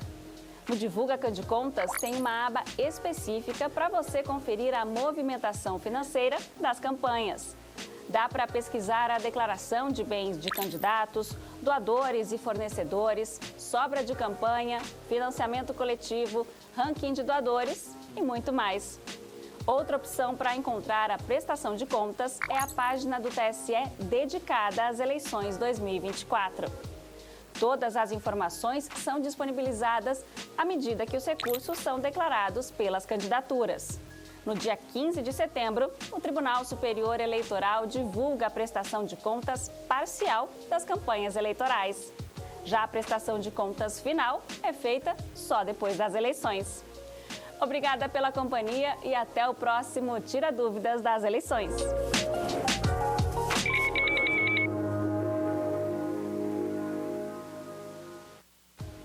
No Divulga Candicontas tem uma aba específica para você conferir a movimentação financeira das campanhas. Dá para pesquisar a declaração de bens de candidatos, doadores e fornecedores, sobra de campanha, financiamento coletivo, ranking de doadores e muito mais. Outra opção para encontrar a prestação de contas é a página do TSE dedicada às eleições 2024. Todas as informações são disponibilizadas à medida que os recursos são declarados pelas candidaturas. No dia 15 de setembro, o Tribunal Superior Eleitoral divulga a prestação de contas parcial das campanhas eleitorais. Já a prestação de contas final é feita só depois das eleições. Obrigada pela companhia e até o próximo Tira Dúvidas das Eleições.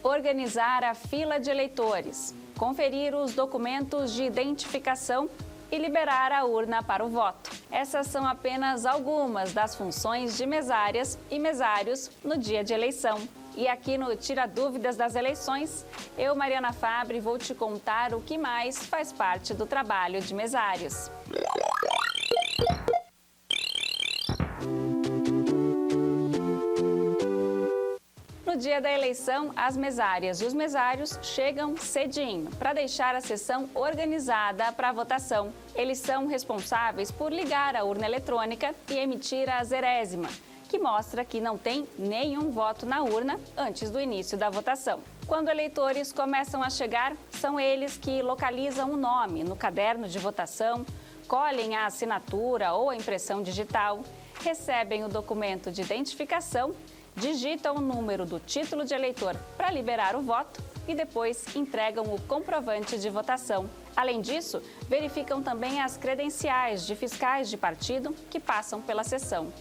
Organizar a fila de eleitores, conferir os documentos de identificação e liberar a urna para o voto. Essas são apenas algumas das funções de mesárias e mesários no dia de eleição. E aqui no Tira Dúvidas das Eleições, eu, Mariana Fabre, vou te contar o que mais faz parte do trabalho de mesários. No dia da eleição, as mesárias e os mesários chegam cedinho para deixar a sessão organizada para a votação. Eles são responsáveis por ligar a urna eletrônica e emitir a zerésima, que mostra que não tem nenhum voto na urna antes do início da votação. Quando eleitores começam a chegar, são eles que localizam o nome no caderno de votação, colhem a assinatura ou a impressão digital, recebem o documento de identificação, digitam o número do título de eleitor para liberar o voto e depois entregam o comprovante de votação. Além disso, verificam também as credenciais de fiscais de partido que passam pela sessão.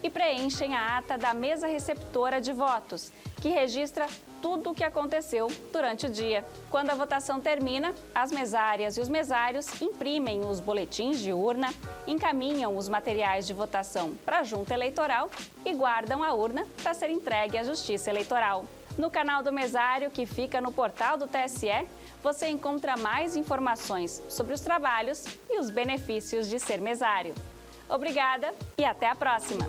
E preenchem a ata da mesa receptora de votos, que registra tudo o que aconteceu durante o dia. Quando a votação termina, as mesárias e os mesários imprimem os boletins de urna, encaminham os materiais de votação para a junta eleitoral e guardam a urna para ser entregue à Justiça Eleitoral. No canal do Mesário, que fica no portal do TSE, você encontra mais informações sobre os trabalhos e os benefícios de ser mesário. Obrigada e até a próxima!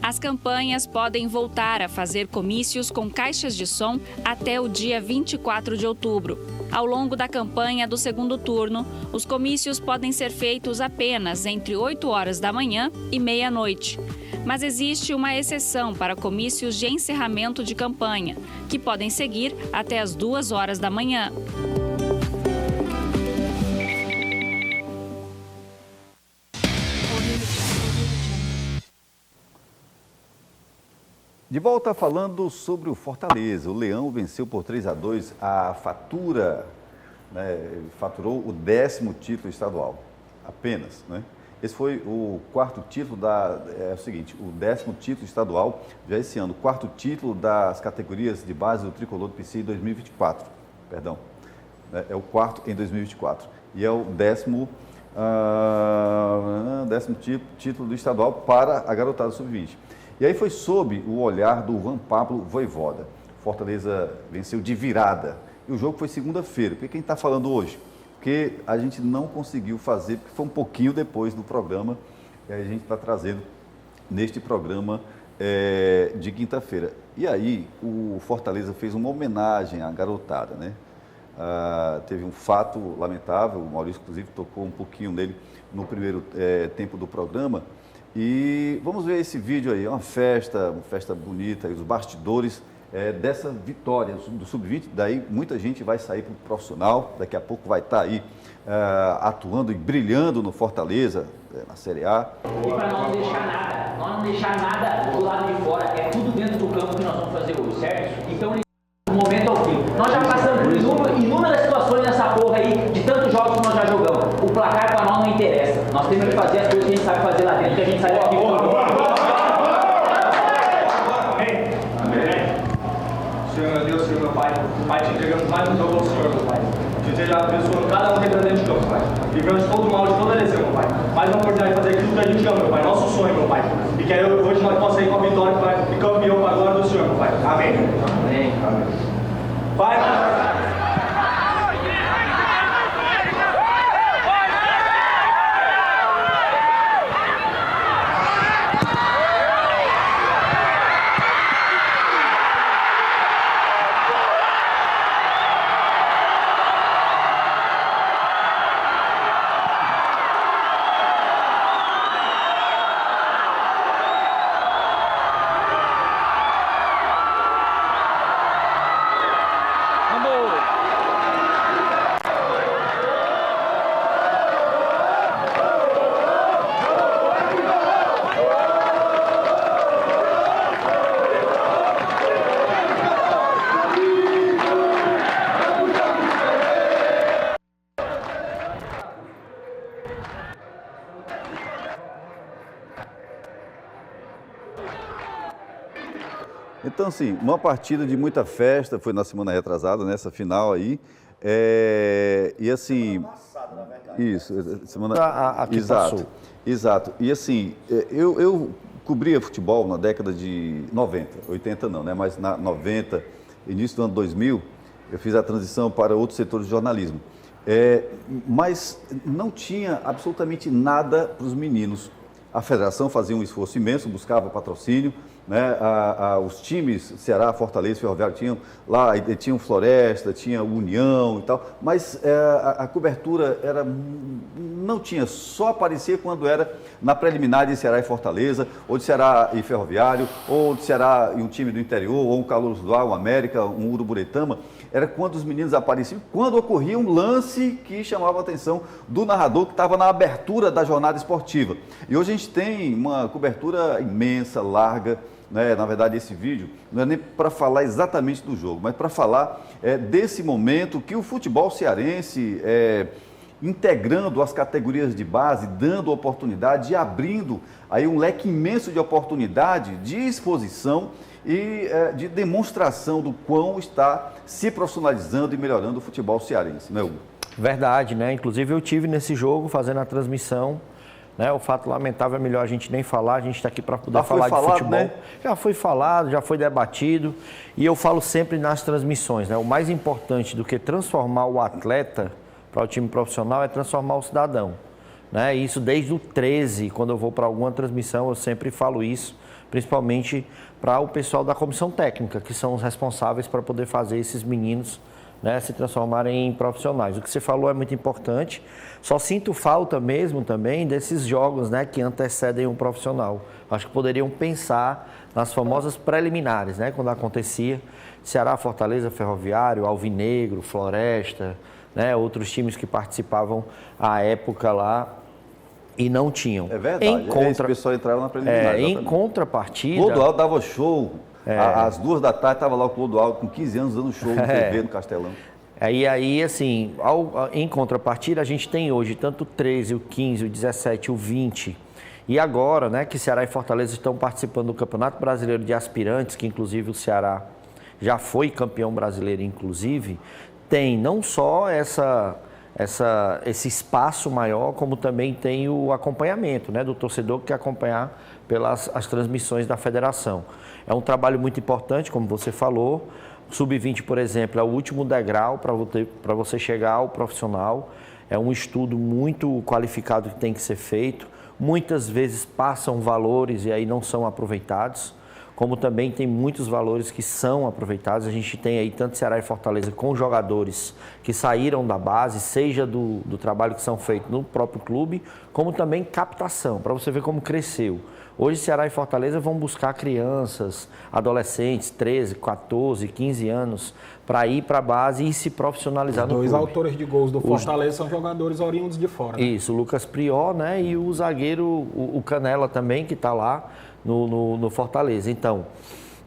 As campanhas podem voltar a fazer comícios com caixas de som até o dia 24 de outubro. Ao longo da campanha do segundo turno, os comícios podem ser feitos apenas entre 8 horas da manhã e meia-noite. Mas existe uma exceção para comícios de encerramento de campanha, que podem seguir até as 2 horas da manhã. De volta falando sobre o Fortaleza. O Leão venceu por 3-2 a Fatura, né? Faturou o 10º título estadual, apenas, né? Esse foi o 4º título o 10º título estadual já esse ano, o 4º título das categorias de base do Tricolor do PC em 2024, perdão, é o 4º em 2024 e é o 10º título do estadual para a garotada sub-20. E aí foi sob o olhar do Juan Pablo Voivoda. Fortaleza venceu de virada. E o jogo foi segunda-feira. Por que quem está falando hoje? Porque a gente não conseguiu fazer, porque foi um pouquinho depois do programa, e aí a gente está trazendo neste programa de quinta-feira. E aí o Fortaleza fez uma homenagem à garotada, né? Teve um fato lamentável, o Maurício inclusive tocou um pouquinho nele no primeiro tempo do programa. E vamos ver esse vídeo aí, é uma festa bonita, os bastidores dessa vitória do Sub-20. Daí muita gente vai sair para o profissional, daqui a pouco vai estar aí atuando e brilhando no Fortaleza, na Série A. E para não deixar nada do lado de fora, é tudo dentro do campo que nós vamos fazer hoje, certo? Então, o momento ao fim. Nós já passamos por inúmeras situações nessa porra aí, de tantos jogos que nós já jogamos. O placar para nós não interessa. Nós temos que fazer as coisas que a gente sabe fazer lá dentro, que a gente sabe aqui. Senhor meu Deus, Senhor meu Pai, te entregamos mais um jogo ao Senhor. seja abençoando cada um que entra dentro de campo, Pai. Livrando de todo mal, de toda lesão, meu Pai. Mais uma oportunidade de fazer aquilo que a gente ama, meu Pai. Nosso sonho, meu Pai. E que hoje nós possamos ir com a vitória, Pai, e campeão para a glória do Senhor, meu Pai. Amém. Amém. Amém. Pai, Então, assim, uma partida de muita festa, foi na semana retrasada, nessa final aí. E assim. Isso, semana. Aqui exato, passou. exato. E assim, eu cobria futebol na década de 90, 80 não, né? Mas na 90, início do ano 2000, eu fiz a transição para outros setores de jornalismo. Mas não tinha absolutamente nada para os meninos. A federação fazia um esforço imenso, buscava patrocínio, né? Os times, Ceará, Fortaleza, Ferroviário, tinham lá, tinham Floresta, tinha União e tal, mas a cobertura não tinha, só aparecia quando era na preliminar de Ceará e Fortaleza, ou de Ceará e Ferroviário, ou de Ceará e um time do interior, ou um Calouros do Ar, um América, um Uruburetama. Era quando os meninos apareciam, quando ocorria um lance que chamava a atenção do narrador que estava na abertura da jornada esportiva. E hoje a gente tem uma cobertura imensa, larga, né? Na verdade esse vídeo não é nem para falar exatamente do jogo, mas para falar desse momento que o futebol cearense, integrando as categorias de base, dando oportunidade e abrindo aí um leque imenso de oportunidade de exposição e de demonstração do quão está se profissionalizando e melhorando o futebol cearense, né, Hugo? Verdade, né? Inclusive eu tive nesse jogo fazendo a transmissão, né? O fato lamentável é melhor a gente nem falar, a gente está aqui para poder falar de futebol. Né? Já foi falado, já foi debatido e eu falo sempre nas transmissões, né? O mais importante do que transformar o atleta para o time profissional é transformar o cidadão, né? Isso desde o 13, quando eu vou para alguma transmissão, eu sempre falo isso, principalmente para o pessoal da comissão técnica, que são os responsáveis para poder fazer esses meninos, né, se transformarem em profissionais. O que você falou é muito importante. Só sinto falta mesmo também desses jogos, né, que antecedem um profissional. Acho que poderiam pensar nas famosas preliminares, né, quando acontecia Ceará, Fortaleza, Ferroviário, Alvinegro, Floresta, né, outros times que participavam à época lá e não tinham. É verdade, esse pessoal entrava na preliminar. Em contrapartida... Clodoaldo dava show, às 2 da tarde estava lá o Clodoaldo com 15 anos dando show no TV, no Castelão. Aí assim, em contrapartida, a gente tem hoje tanto o 13, o 15, o 17, o 20 e agora, né, que Ceará e Fortaleza estão participando do Campeonato Brasileiro de Aspirantes, que inclusive o Ceará já foi campeão brasileiro, inclusive, tem não só esse espaço maior, como também tem o acompanhamento, né, do torcedor que quer acompanhar pelas as transmissões da federação. É um trabalho muito importante, como você falou. Sub-20, por exemplo, é o último degrau para você chegar ao profissional. É um estudo muito qualificado que tem que ser feito. Muitas vezes passam valores e aí não são aproveitados, como também tem muitos valores que são aproveitados. A gente tem aí tanto Ceará e Fortaleza com jogadores que saíram da base, seja do trabalho que são feitos no próprio clube, como também captação, para você ver como cresceu. Hoje Ceará e Fortaleza vão buscar crianças, adolescentes, 13, 14, 15 anos, para ir para a base e se profissionalizar no clube. Os dois autores de gols do Fortaleza são jogadores oriundos de fora. Né? Isso, o Lucas Prior, né, e o zagueiro, o Canela também, que está lá no Fortaleza. Então,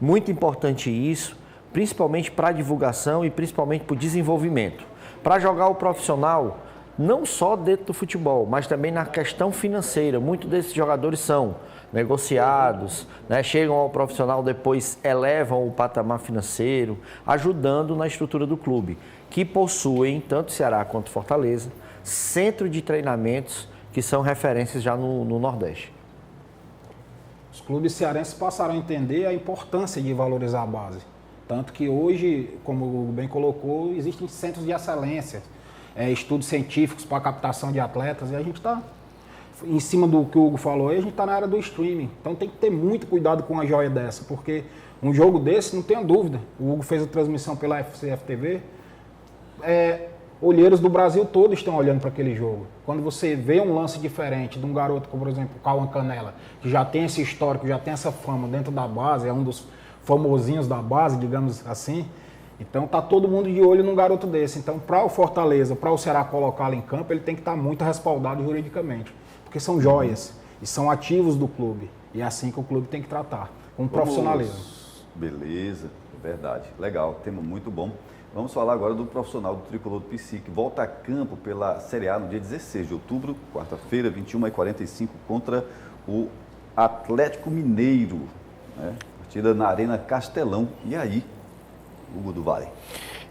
muito importante isso, principalmente para a divulgação e principalmente para o desenvolvimento. Para jogar o profissional, não só dentro do futebol, mas também na questão financeira. Muitos desses jogadores são negociados, né, chegam ao profissional, depois elevam o patamar financeiro, ajudando na estrutura do clube. que possuem, tanto Ceará quanto Fortaleza, centro de treinamentos que são referências já no Nordeste. Os clubes cearenses passaram a entender a importância de valorizar a base. Tanto que hoje, como o bem colocou, existem centros de excelência, estudos científicos para captação de atletas, e a gente está, em cima do que o Hugo falou, a gente está na área do streaming. Então tem que ter muito cuidado com uma joia dessa, porque um jogo desse, não tenha dúvida, o Hugo fez a transmissão pela FCF-TV, olheiros do Brasil todo estão olhando para aquele jogo. Quando você vê um lance diferente de um garoto como, por exemplo, o Cauã Canela, que já tem esse histórico, já tem essa fama dentro da base, é um dos famosinhos da base, digamos assim, então tá todo mundo de olho num garoto desse. Então, para o Fortaleza, para o Ceará colocá-lo em campo, ele tem que estar muito respaldado juridicamente, porque são joias e são ativos do clube, e é assim que o clube tem que tratar, com profissionalismo. Beleza, é verdade, legal, tema muito bom. Vamos falar agora do profissional do Tricolor do PC, que volta a campo pela Série A no dia 16 de outubro, quarta-feira, 21h45, contra o Atlético Mineiro, né? Partida na Arena Castelão. E aí, Hugo do Vale?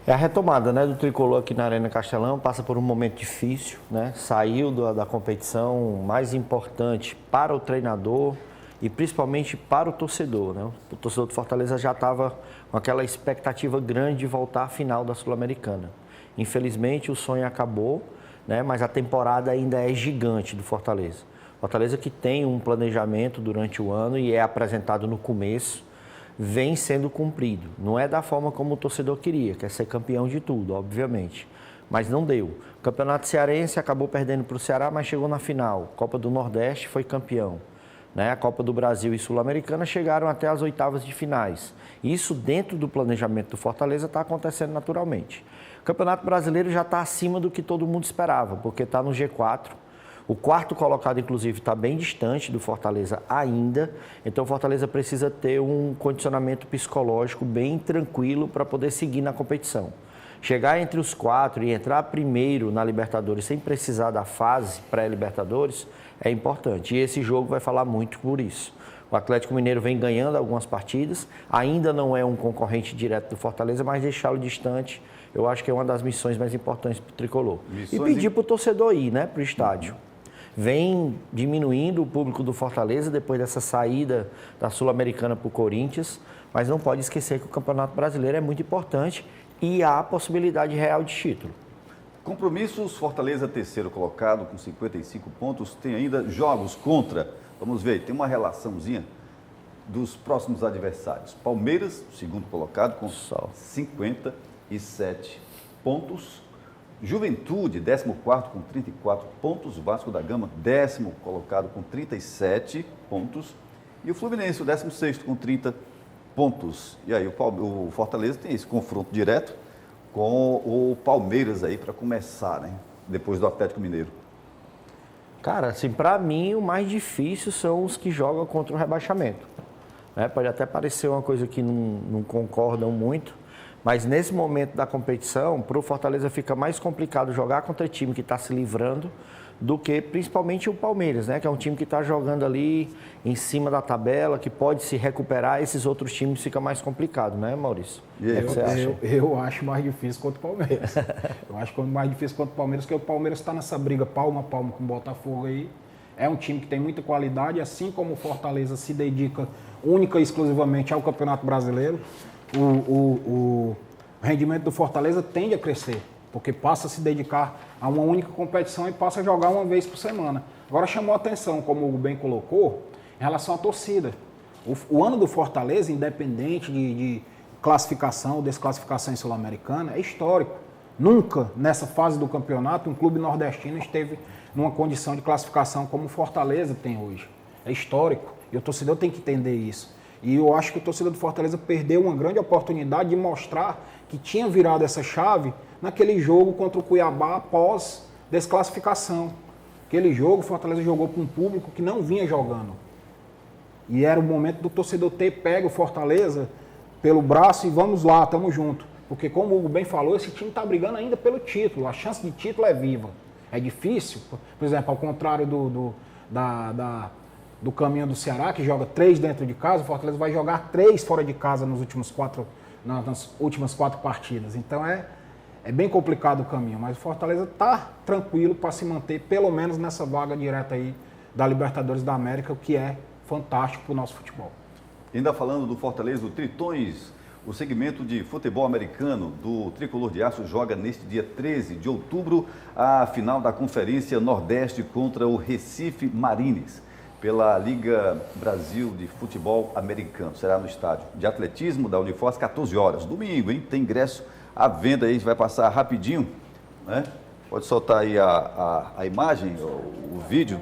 É a retomada, né, do Tricolor aqui na Arena Castelão, passa por um momento difícil, né? Saiu da competição mais importante para o treinador e principalmente para o torcedor, né? O torcedor do Fortaleza já estava com aquela expectativa grande de voltar à final da Sul-Americana. Infelizmente o sonho acabou, né? Mas a temporada ainda é gigante do Fortaleza. Fortaleza que tem um planejamento durante o ano e é apresentado no começo, vem sendo cumprido. Não é da forma como o torcedor queria, quer ser campeão de tudo, obviamente. Mas não deu. O Campeonato Cearense acabou perdendo para o Ceará, mas chegou na final. Copa do Nordeste foi campeão. A Copa do Brasil e Sul-Americana chegaram até as oitavas de finais. Isso dentro do planejamento do Fortaleza está acontecendo naturalmente. O Campeonato Brasileiro já está acima do que todo mundo esperava, porque está no G4. O quarto colocado, inclusive, está bem distante do Fortaleza ainda. Então, o Fortaleza precisa ter um condicionamento psicológico bem tranquilo para poder seguir na competição. Chegar entre os 4 e entrar primeiro na Libertadores sem precisar da fase pré-Libertadores é importante. E esse jogo vai falar muito por isso. O Atlético Mineiro vem ganhando algumas partidas, ainda não é um concorrente direto do Fortaleza, mas deixá-lo distante, eu acho que é uma das missões mais importantes para o Tricolor. E pedir para o torcedor ir, né, para o estádio. Vem diminuindo o público do Fortaleza depois dessa saída da Sul-Americana para o Corinthians, mas não pode esquecer que o Campeonato Brasileiro é muito importante e há possibilidade real de título. Compromissos, Fortaleza terceiro colocado com 55 pontos, tem ainda jogos contra, vamos ver, tem uma relaçãozinha dos próximos adversários. Palmeiras, segundo colocado com 57 pontos. Juventude, 14º com 34 pontos. Vasco da Gama, 10º colocado com 37 pontos. E o Fluminense, o 16º com 30 pontos. E aí o Fortaleza tem esse confronto direto com o Palmeiras aí para começar, né? Depois do Atlético Mineiro. Cara, assim, para mim o mais difícil são os que jogam contra o rebaixamento. Pode até parecer uma coisa que não concordam muito, mas nesse momento da competição, para o Fortaleza fica mais complicado jogar contra time que está se livrando do que principalmente o Palmeiras, né? Que é um time que está jogando ali em cima da tabela, que pode se recuperar. Esses outros times fica mais complicado, né, Maurício? E aí, você acha? Eu acho mais difícil contra o Palmeiras. Eu acho mais difícil contra o Palmeiras, porque o Palmeiras está nessa briga palma a palma com o Botafogo aí. É um time que tem muita qualidade, assim como o Fortaleza se dedica única e exclusivamente ao Campeonato Brasileiro. O rendimento do Fortaleza tende a crescer, porque passa a se dedicar a uma única competição e passa a jogar uma vez por semana. Agora chamou a atenção, como o Hugo bem colocou, em relação à torcida. O ano do Fortaleza, independente de classificação ou desclassificação em Sul-Americana, é histórico. Nunca, nessa fase do campeonato, um clube nordestino esteve numa condição de classificação como o Fortaleza tem hoje. É histórico. E o torcedor tem que entender isso. E eu acho que o torcedor do Fortaleza perdeu uma grande oportunidade de mostrar que tinha virado essa chave naquele jogo contra o Cuiabá após desclassificação. Aquele jogo, o Fortaleza jogou com um público que não vinha jogando. E era o momento do torcedor ter pego o Fortaleza pelo braço e vamos lá, estamos juntos. Porque como o Hugo bem falou, esse time está brigando ainda pelo título. A chance de título é viva. É difícil, por exemplo, ao contrário do caminho do Ceará, que joga 3 dentro de casa, o Fortaleza vai jogar 3 fora de casa nas últimas 4 partidas. Então é é bem complicado o caminho, mas o Fortaleza está tranquilo para se manter pelo menos nessa vaga direta aí da Libertadores da América, o que é fantástico para o nosso futebol. Ainda falando do Fortaleza, o Tritões, o segmento de futebol americano do Tricolor de Aço joga neste dia 13 de outubro a final da Conferência Nordeste contra o Recife Marines, pela Liga Brasil de Futebol Americano. Será no estádio de atletismo da Unifor às 14 horas. Domingo, hein? Tem ingresso à venda aí, a gente vai passar rapidinho, né? Pode soltar aí a imagem, o vídeo,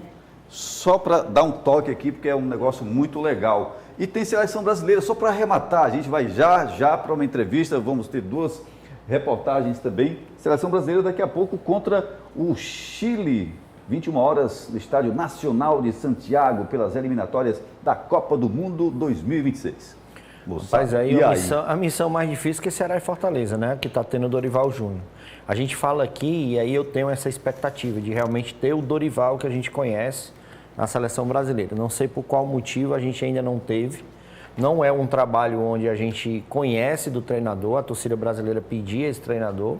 só para dar um toque aqui, porque é um negócio muito legal. E tem seleção brasileira, só para arrematar, a gente vai já para uma entrevista, vamos ter 2 reportagens também. Seleção brasileira daqui a pouco contra o Chile, 21 horas no Estádio Nacional de Santiago, pelas eliminatórias da Copa do Mundo 2026. Mas aí a missão mais difícil que Ceará e Fortaleza, né? Que está tendo o Dorival Júnior. A gente fala aqui e aí eu tenho essa expectativa de realmente ter o Dorival que a gente conhece na seleção brasileira. Não sei por qual motivo a gente ainda não teve. Não é um trabalho onde a gente conhece do treinador, a torcida brasileira pedia esse treinador.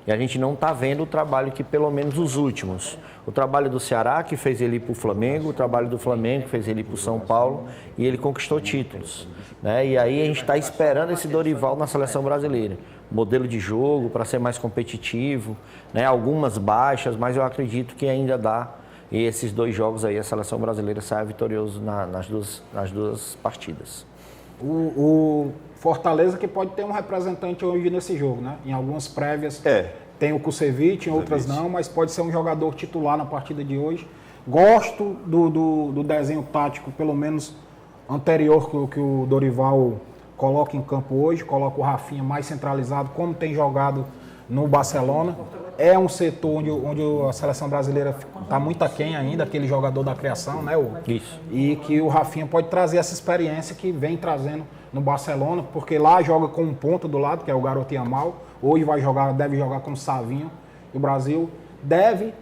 E a gente não está vendo o trabalho que, pelo menos os últimos. O trabalho do Ceará, que fez ele ir para o Flamengo, o trabalho do Flamengo, que fez ele ir para o São Paulo, e ele conquistou títulos, né? E aí a gente está esperando esse Dorival na seleção brasileira. Modelo de jogo para ser mais competitivo, né? Algumas baixas, mas eu acredito que ainda dá. E esses 2 jogos aí, a seleção brasileira sai vitorioso nas duas partidas. O Fortaleza que pode ter um representante hoje nesse jogo, né? Em algumas prévias tem o Kusevich, em outras não, mas pode ser um jogador titular na partida de hoje. Gosto do desenho tático, pelo menos anterior, que o Dorival coloca em campo hoje, coloca o Rafinha mais centralizado, como tem jogado no Barcelona. É um setor onde a seleção brasileira está muito aquém ainda, aquele jogador da criação, né? Isso. E que o Rafinha pode trazer essa experiência que vem trazendo no Barcelona, porque lá joga com um ponta do lado, que é o garoto Yamal. Hoje deve jogar com o Savinho. E o Brasil deve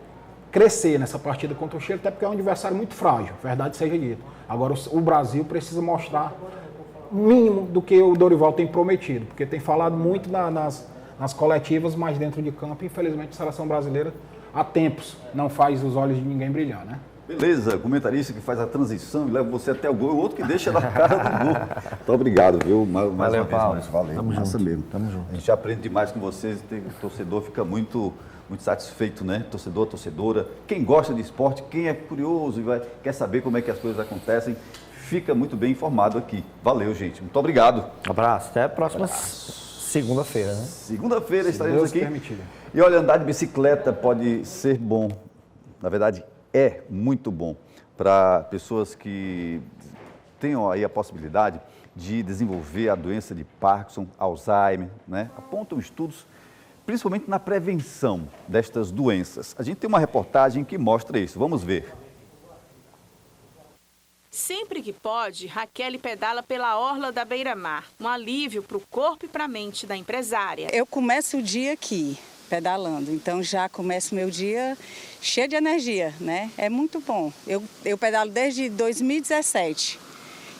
crescer nessa partida contra o Chile, até porque é um adversário muito frágil, verdade seja dita. Agora o Brasil precisa mostrar o mínimo do que o Dorival tem prometido, porque tem falado muito nas coletivas, mas dentro de campo, infelizmente, a seleção brasileira há tempos não faz os olhos de ninguém brilhar, né? Beleza, comentarista que faz a transição e leva você até o gol, o outro que deixa na cara do gol. Muito obrigado, viu? Mais Valeu, uma vez, Paulo. Maurício. Valeu, Tamo massa junto. mesmo. Tamo junto. A gente aprende demais com vocês, o torcedor fica muito satisfeito, né? Torcedor, torcedora. Quem gosta de esporte, quem é curioso e quer saber como é que as coisas acontecem, fica muito bem informado aqui. Valeu, gente. Muito obrigado. Um abraço. Até a próxima segunda-feira, né? Segunda-feira estaremos Deus aqui. permitir. E olha, andar de bicicleta pode ser bom. Na verdade, é muito bom para pessoas que tenham aí a possibilidade de desenvolver a doença de Parkinson, Alzheimer, né? Apontam estudos, principalmente na prevenção destas doenças. A gente tem uma reportagem que mostra isso. Vamos ver. Sempre que pode, Raquel pedala pela orla da Beira-Mar. Um alívio para o corpo e para a mente da empresária. Eu começo o dia aqui, pedalando. Então já começo meu dia cheio de energia, né? É muito bom. Eu pedalo desde 2017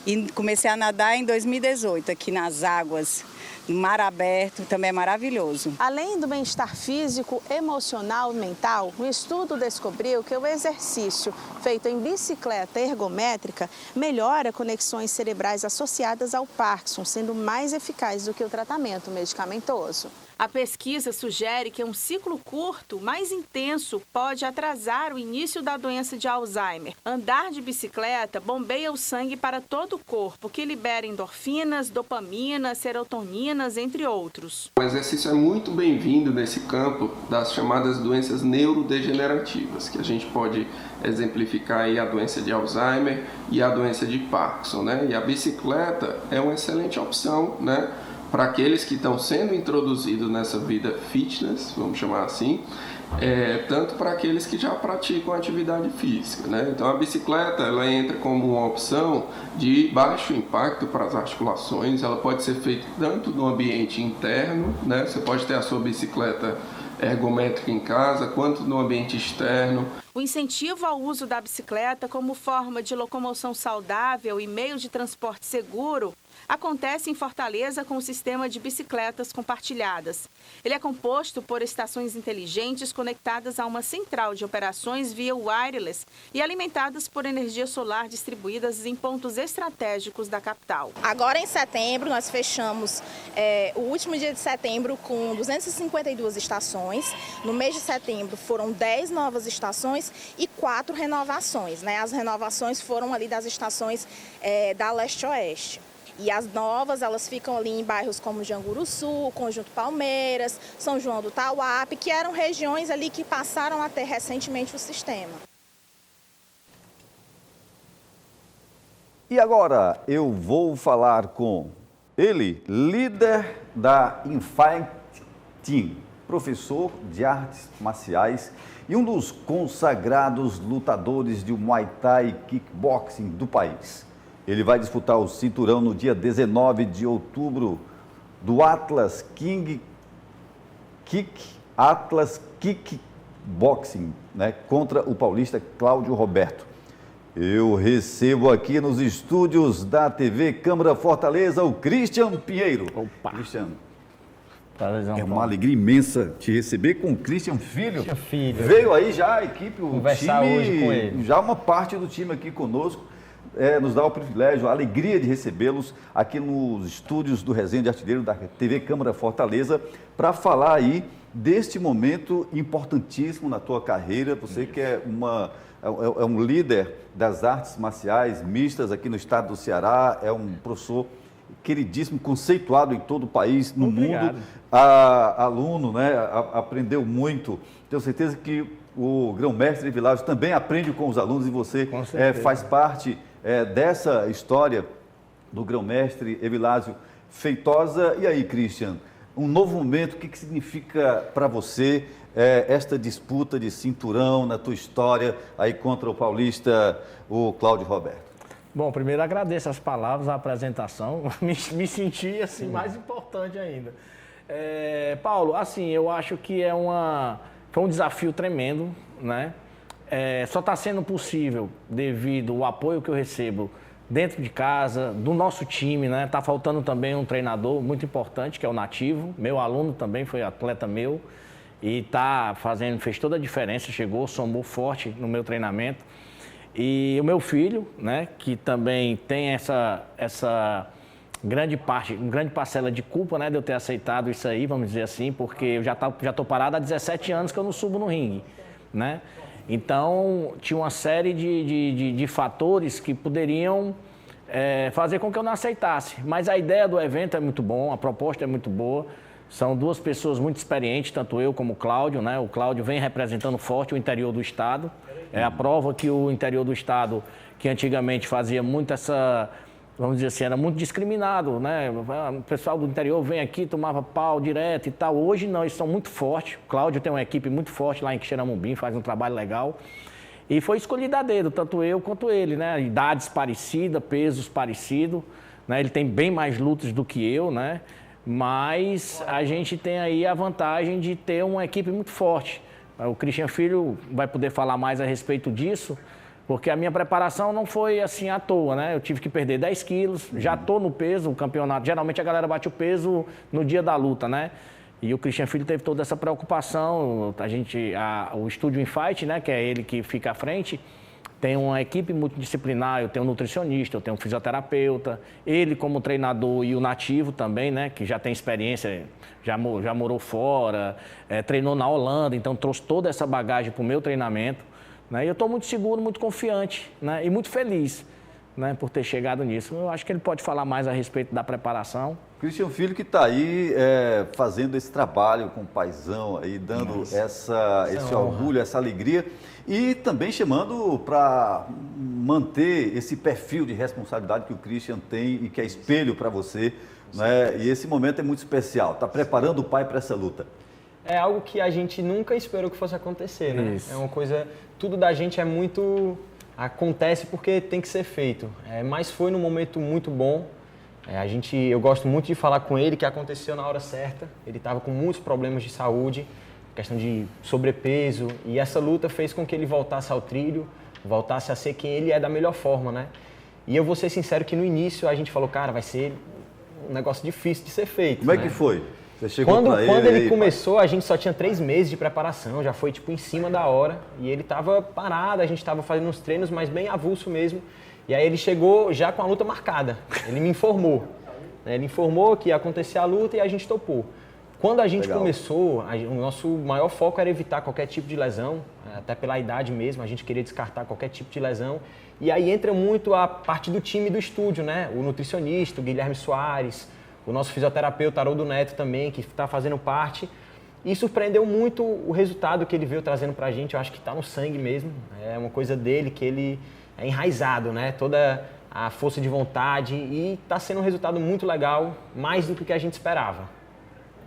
e comecei a nadar em 2018 aqui nas águas. No mar aberto, também é maravilhoso. Além do bem-estar físico, emocional e mental, o estudo descobriu que o exercício feito em bicicleta ergométrica melhora conexões cerebrais associadas ao Parkinson, sendo mais eficaz do que o tratamento medicamentoso. A pesquisa sugere que um ciclo curto, mais intenso, pode atrasar o início da doença de Alzheimer. Andar de bicicleta bombeia o sangue para todo o corpo, que libera endorfinas, dopamina, serotoninas, entre outros. O exercício é muito bem-vindo nesse campo das chamadas doenças neurodegenerativas, que a gente pode exemplificar aí a doença de Alzheimer e a doença de Parkinson, né? E a bicicleta é uma excelente opção, né? Para aqueles que estão sendo introduzidos nessa vida fitness, vamos chamar assim, tanto para aqueles que já praticam atividade física, né? Então a bicicleta ela entra como uma opção de baixo impacto para as articulações, ela pode ser feita tanto no ambiente interno, né? Você pode ter a sua bicicleta ergométrica em casa, quanto no ambiente externo. O incentivo ao uso da bicicleta como forma de locomoção saudável e meio de transporte seguro acontece em Fortaleza com o sistema de bicicletas compartilhadas. Ele é composto por estações inteligentes conectadas a uma central de operações via wireless e alimentadas por energia solar distribuídas em pontos estratégicos da capital. Agora em setembro nós fechamos o último dia de setembro com 252 estações. No mês de setembro foram 10 novas estações e 4 renovações, né? As renovações foram ali das estações da leste-oeste. E as novas, elas ficam ali em bairros como Janguru Sul, Conjunto Palmeiras, São João do Tauape, que eram regiões ali que passaram a ter recentemente o sistema. E agora eu vou falar com ele, líder da Infight Team, professor de artes marciais e um dos consagrados lutadores de Muay Thai e Kickboxing do país. Ele vai disputar o cinturão no dia 19 de outubro do Atlas Kickboxing, né, contra o paulista Cláudio Roberto. Eu recebo aqui nos estúdios da TV Câmara Fortaleza o Christian Pinheiro. Opa! Christian, é uma alegria imensa te receber com o Christian Filho. Christian Filho. Veio aí já a equipe, o Conversar time, hoje com ele. Já uma parte do time aqui conosco. Nos dá o privilégio, a alegria de recebê-los aqui nos estúdios do Resenha de Artilheiro da TV Câmara Fortaleza para falar aí deste momento importantíssimo na tua carreira. Você que é um líder das artes marciais mistas aqui no estado do Ceará, é um professor queridíssimo, conceituado em todo o país, no mundo, aluno, né? Aprendeu muito. Tenho certeza que o grão-mestre Evilásio também aprende com os alunos e você faz parte dessa história do grão-mestre Evilásio Feitosa. E aí, Christian, um novo momento, o que significa para você esta disputa de cinturão na tua história aí contra o paulista, o Cláudio Roberto? Bom, primeiro agradeço as palavras, a apresentação, me senti assim mais importante ainda. Paulo, assim, eu acho que foi um desafio tremendo, né? Só está sendo possível devido ao apoio que eu recebo dentro de casa, do nosso time, né? Está faltando também um treinador muito importante, que é o Nativo, meu aluno também, foi atleta meu, e fez toda a diferença, somou forte no meu treinamento. E o meu filho, né, que também tem essa grande parcela de culpa, né, de eu ter aceitado isso aí, vamos dizer assim, porque eu já estou parado há 17 anos que eu não subo no ringue, né? Então, tinha uma série de fatores que poderiam fazer com que eu não aceitasse. Mas a ideia do evento é muito bom, a proposta é muito boa. São duas pessoas muito experientes, tanto eu como o Cláudio, né? O Cláudio vem representando forte o interior do estado. É a prova que o interior do estado, que antigamente fazia muito vamos dizer assim, era muito discriminado, né? O pessoal do interior vem aqui, tomava pau direto e tal. Hoje não, eles são muito fortes. O Cláudio tem uma equipe muito forte lá em Quixeramobim, faz um trabalho legal. E foi escolhido a dedo, tanto eu quanto ele, né? Idades parecidas, pesos parecidos, né? Ele tem bem mais lutas do que eu, né? Mas a gente tem aí a vantagem de ter uma equipe muito forte. O Christian Filho vai poder falar mais a respeito disso, porque a minha preparação não foi assim à toa, né? Eu tive que perder 10 quilos, já estou no peso, o campeonato, geralmente a galera bate o peso no dia da luta, né? E o Christian Filho teve toda essa preocupação, o Estúdio Infight, né, que é ele que fica à frente, tem uma equipe multidisciplinar, eu tenho um nutricionista, eu tenho um fisioterapeuta, ele como treinador e o Nativo também, né, que já tem experiência, já morou fora, treinou na Holanda, então trouxe toda essa bagagem para o meu treinamento. Né? E eu estou muito seguro, muito confiante, né? E muito feliz, né, por ter chegado nisso. Eu acho que ele pode falar mais a respeito da preparação. Christian Filho que está aí fazendo esse trabalho com o paizão, aí, dando esse orgulho, essa alegria e também chamando para manter esse perfil de responsabilidade que o Christian tem e que é espelho para você. Né? E esse momento é muito especial. Está preparando o pai para essa luta? É algo que a gente nunca esperou que fosse acontecer, né? Isso. É uma coisa, tudo da gente acontece porque tem que ser feito. Mas foi num momento muito bom. Eu gosto muito de falar com ele que aconteceu na hora certa. Ele estava com muitos problemas de saúde, questão de sobrepeso, e essa luta fez com que ele voltasse ao trilho, voltasse a ser quem ele é da melhor forma, né? E eu vou ser sincero que no início a gente falou, cara, vai ser um negócio difícil de ser feito. Como é né? que foi? Você chegou Quando ele aí, começou, a gente só tinha 3 meses de preparação, já foi tipo em cima da hora. E ele tava parado, a gente tava fazendo uns treinos, mas bem avulso mesmo. E aí ele chegou já com a luta marcada. Ele me informou. Ele informou que ia acontecer a luta e a gente topou. Quando a gente começou, o nosso maior foco era evitar qualquer tipo de lesão, até pela idade mesmo, a gente queria descartar qualquer tipo de lesão. E aí entra muito a parte do time do estúdio, né? O nutricionista, o Guilherme Soares, o nosso fisioterapeuta Haroldo Neto também, que está fazendo parte. E surpreendeu muito o resultado que ele veio trazendo pra gente, eu acho que está no sangue mesmo. É uma coisa dele que ele é enraizado, né? Toda a força de vontade e está sendo um resultado muito legal, mais do que a gente esperava.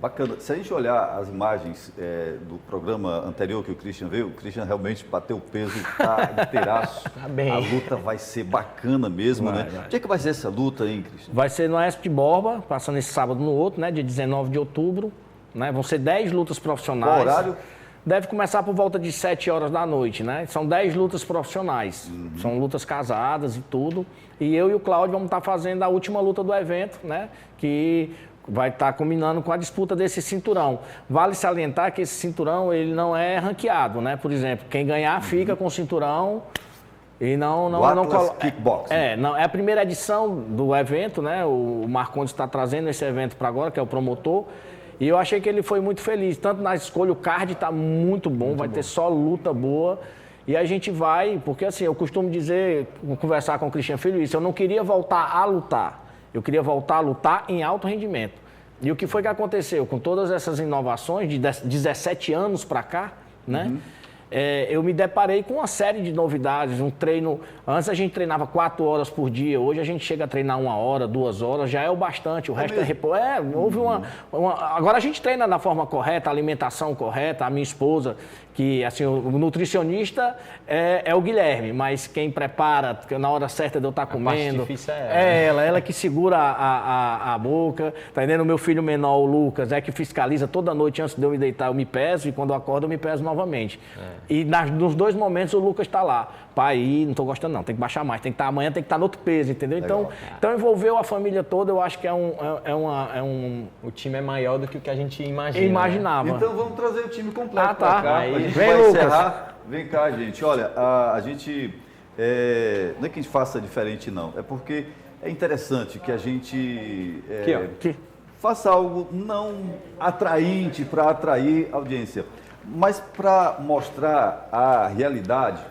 Bacana. Se a gente olhar as imagens do programa anterior que o Christian veio, o Christian realmente bateu o peso, tá inteiraço. Tá bem. A luta vai ser bacana mesmo, né? Vai. Onde é que vai ser essa luta, hein, Christian? Vai ser no Aesp de Borba, passando esse sábado no outro, né? Dia 19 de outubro. Né? Vão ser 10 lutas profissionais. Qual horário? Deve começar por volta de 7 horas da noite, né? São 10 lutas profissionais. São lutas casadas e tudo. E eu e o Cláudio vamos estar fazendo a última luta do evento, né? Que vai estar combinando com a disputa desse cinturão. Vale salientar que esse cinturão ele não é ranqueado, né? Por exemplo, quem ganhar fica com o cinturão e não Kickboxing. Não, é a primeira edição do evento, né? O Marcondes está trazendo esse evento para agora, que é o promotor. E eu achei que ele foi muito feliz, tanto na escolha, o card está muito bom, vai ter só luta boa. E a gente vai, porque assim, eu costumo dizer, conversar com o Christian Filho isso, eu não queria voltar a lutar, eu queria voltar a lutar em alto rendimento. E o que foi que aconteceu? Com todas essas inovações, de 17 anos para cá, né? Eu me deparei com uma série de novidades, um treino... Antes a gente treinava 4 horas por dia, hoje a gente chega a treinar 1 hora, 2 horas, já é o bastante, o resto é repouso. Houve Agora a gente treina da forma correta, a alimentação correta, a minha esposa, que assim, o nutricionista é o Guilherme, mas quem prepara, na hora certa de eu estar comendo... parte difícil é ela que segura a boca, tá entendendo? O meu filho menor, o Lucas, é que fiscaliza toda noite antes de eu me deitar, eu me peso, e quando eu acordo eu me peso novamente. E nos 2 momentos o Lucas está lá. Pai, não estou gostando não, tem que baixar mais, amanhã tem que estar no outro peso, entendeu? Então envolveu a família toda, eu acho que O time é maior do que o que a gente imagina. Imaginava. Né? Então vamos trazer o time completo tá. pra cá. Aí, a gente vem, vai Lucas. encerrar. Vem cá, gente. Olha, a gente... não é que a gente faça diferente, não. É porque é interessante que a gente... faça algo não atraente para atrair audiência, mas para mostrar a realidade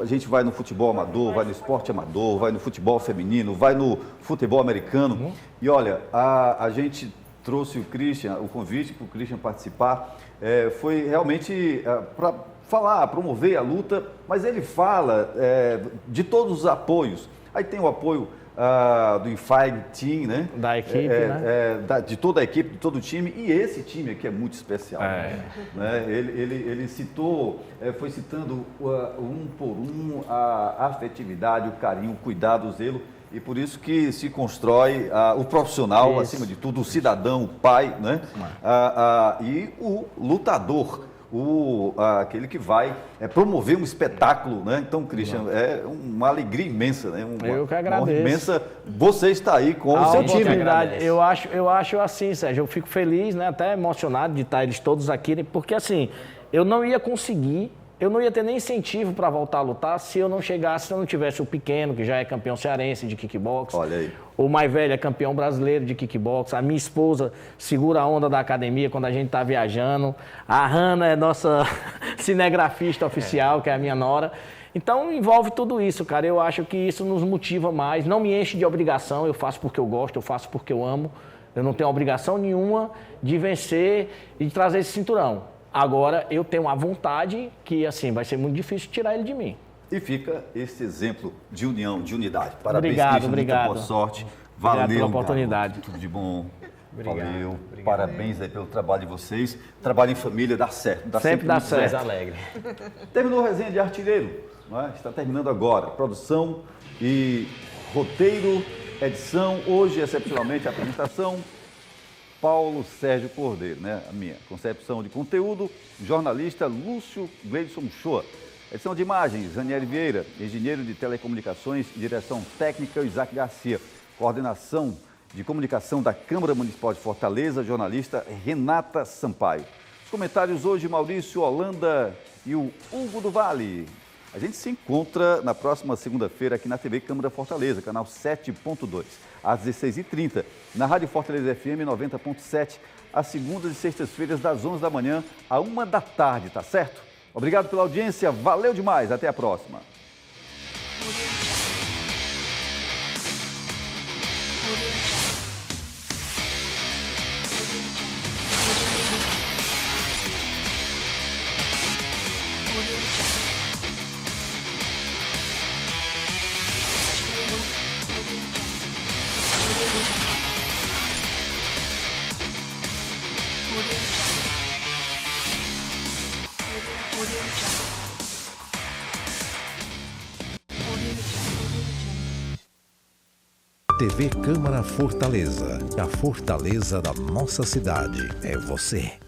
a gente vai no futebol amador, vai no esporte amador, vai no futebol feminino, vai no futebol americano. E olha, a gente trouxe o convite para o Christian participar, foi realmente para falar, promover a luta, mas ele fala de todos os apoios. Aí tem o apoio do Infag Team, né? Da equipe, né? De toda a equipe, de todo o time. E esse time aqui é muito especial. Né? Ele citou, foi citando um por um a afetividade, o carinho, o cuidado, o zelo. E por isso que se constrói o profissional, acima de tudo, o cidadão, o pai, né? E o lutador. Aquele que vai promover um espetáculo, né? Então, Christian, é uma alegria imensa, né? Eu que agradeço. Uma imensa. Você está aí com o seu time. Eu acho assim, Sérgio, eu fico feliz, né? Até emocionado de estar eles todos aqui, porque assim, eu não ia conseguir, eu não ia ter nem incentivo para voltar a lutar se eu não chegasse, se eu não tivesse o pequeno, que já é campeão cearense de kickbox. Olha aí. O mais velho é campeão brasileiro de kickbox. A minha esposa segura a onda da academia quando a gente está viajando. A Hanna é nossa cinegrafista oficial, que é a minha nora. Então, envolve tudo isso, cara. Eu acho que isso nos motiva mais. Não me enche de obrigação. Eu faço porque eu gosto, eu faço porque eu amo. Eu não tenho obrigação nenhuma de vencer e de trazer esse cinturão. Agora, eu tenho a vontade que, assim, vai ser muito difícil tirar ele de mim. E fica esse exemplo de união, de unidade. Parabéns, obrigado. Muita boa sorte. Valeu, obrigado pela oportunidade. Garoto, tudo de bom. Valeu. Obrigado. Parabéns aí pelo trabalho de vocês. Trabalho em família dá certo. Sempre dá certo. Mais alegre. Terminou a resenha de artilheiro. Não é? Está terminando agora. Produção e roteiro, edição. Hoje, excepcionalmente, a apresentação. Paulo Sérgio Cordeiro, né? A minha concepção de conteúdo, jornalista Lúcio Gleidson Shoa. Edição de imagens, Ranieri Vieira. Engenheiro de telecomunicações e direção técnica, Isaac Garcia. Coordenação de comunicação da Câmara Municipal de Fortaleza, jornalista Renata Sampaio. Os comentários hoje, Maurício Holanda e o Hugo do Vale. A gente se encontra na próxima segunda-feira aqui na TV Câmara Fortaleza, canal 7.2, às 16h30, na Rádio Fortaleza FM 90.7, às segundas e sextas-feiras, das 11 da manhã à 1 da tarde, tá certo? Obrigado pela audiência, valeu demais, até a próxima. TV Câmara Fortaleza. A fortaleza da nossa cidade é você.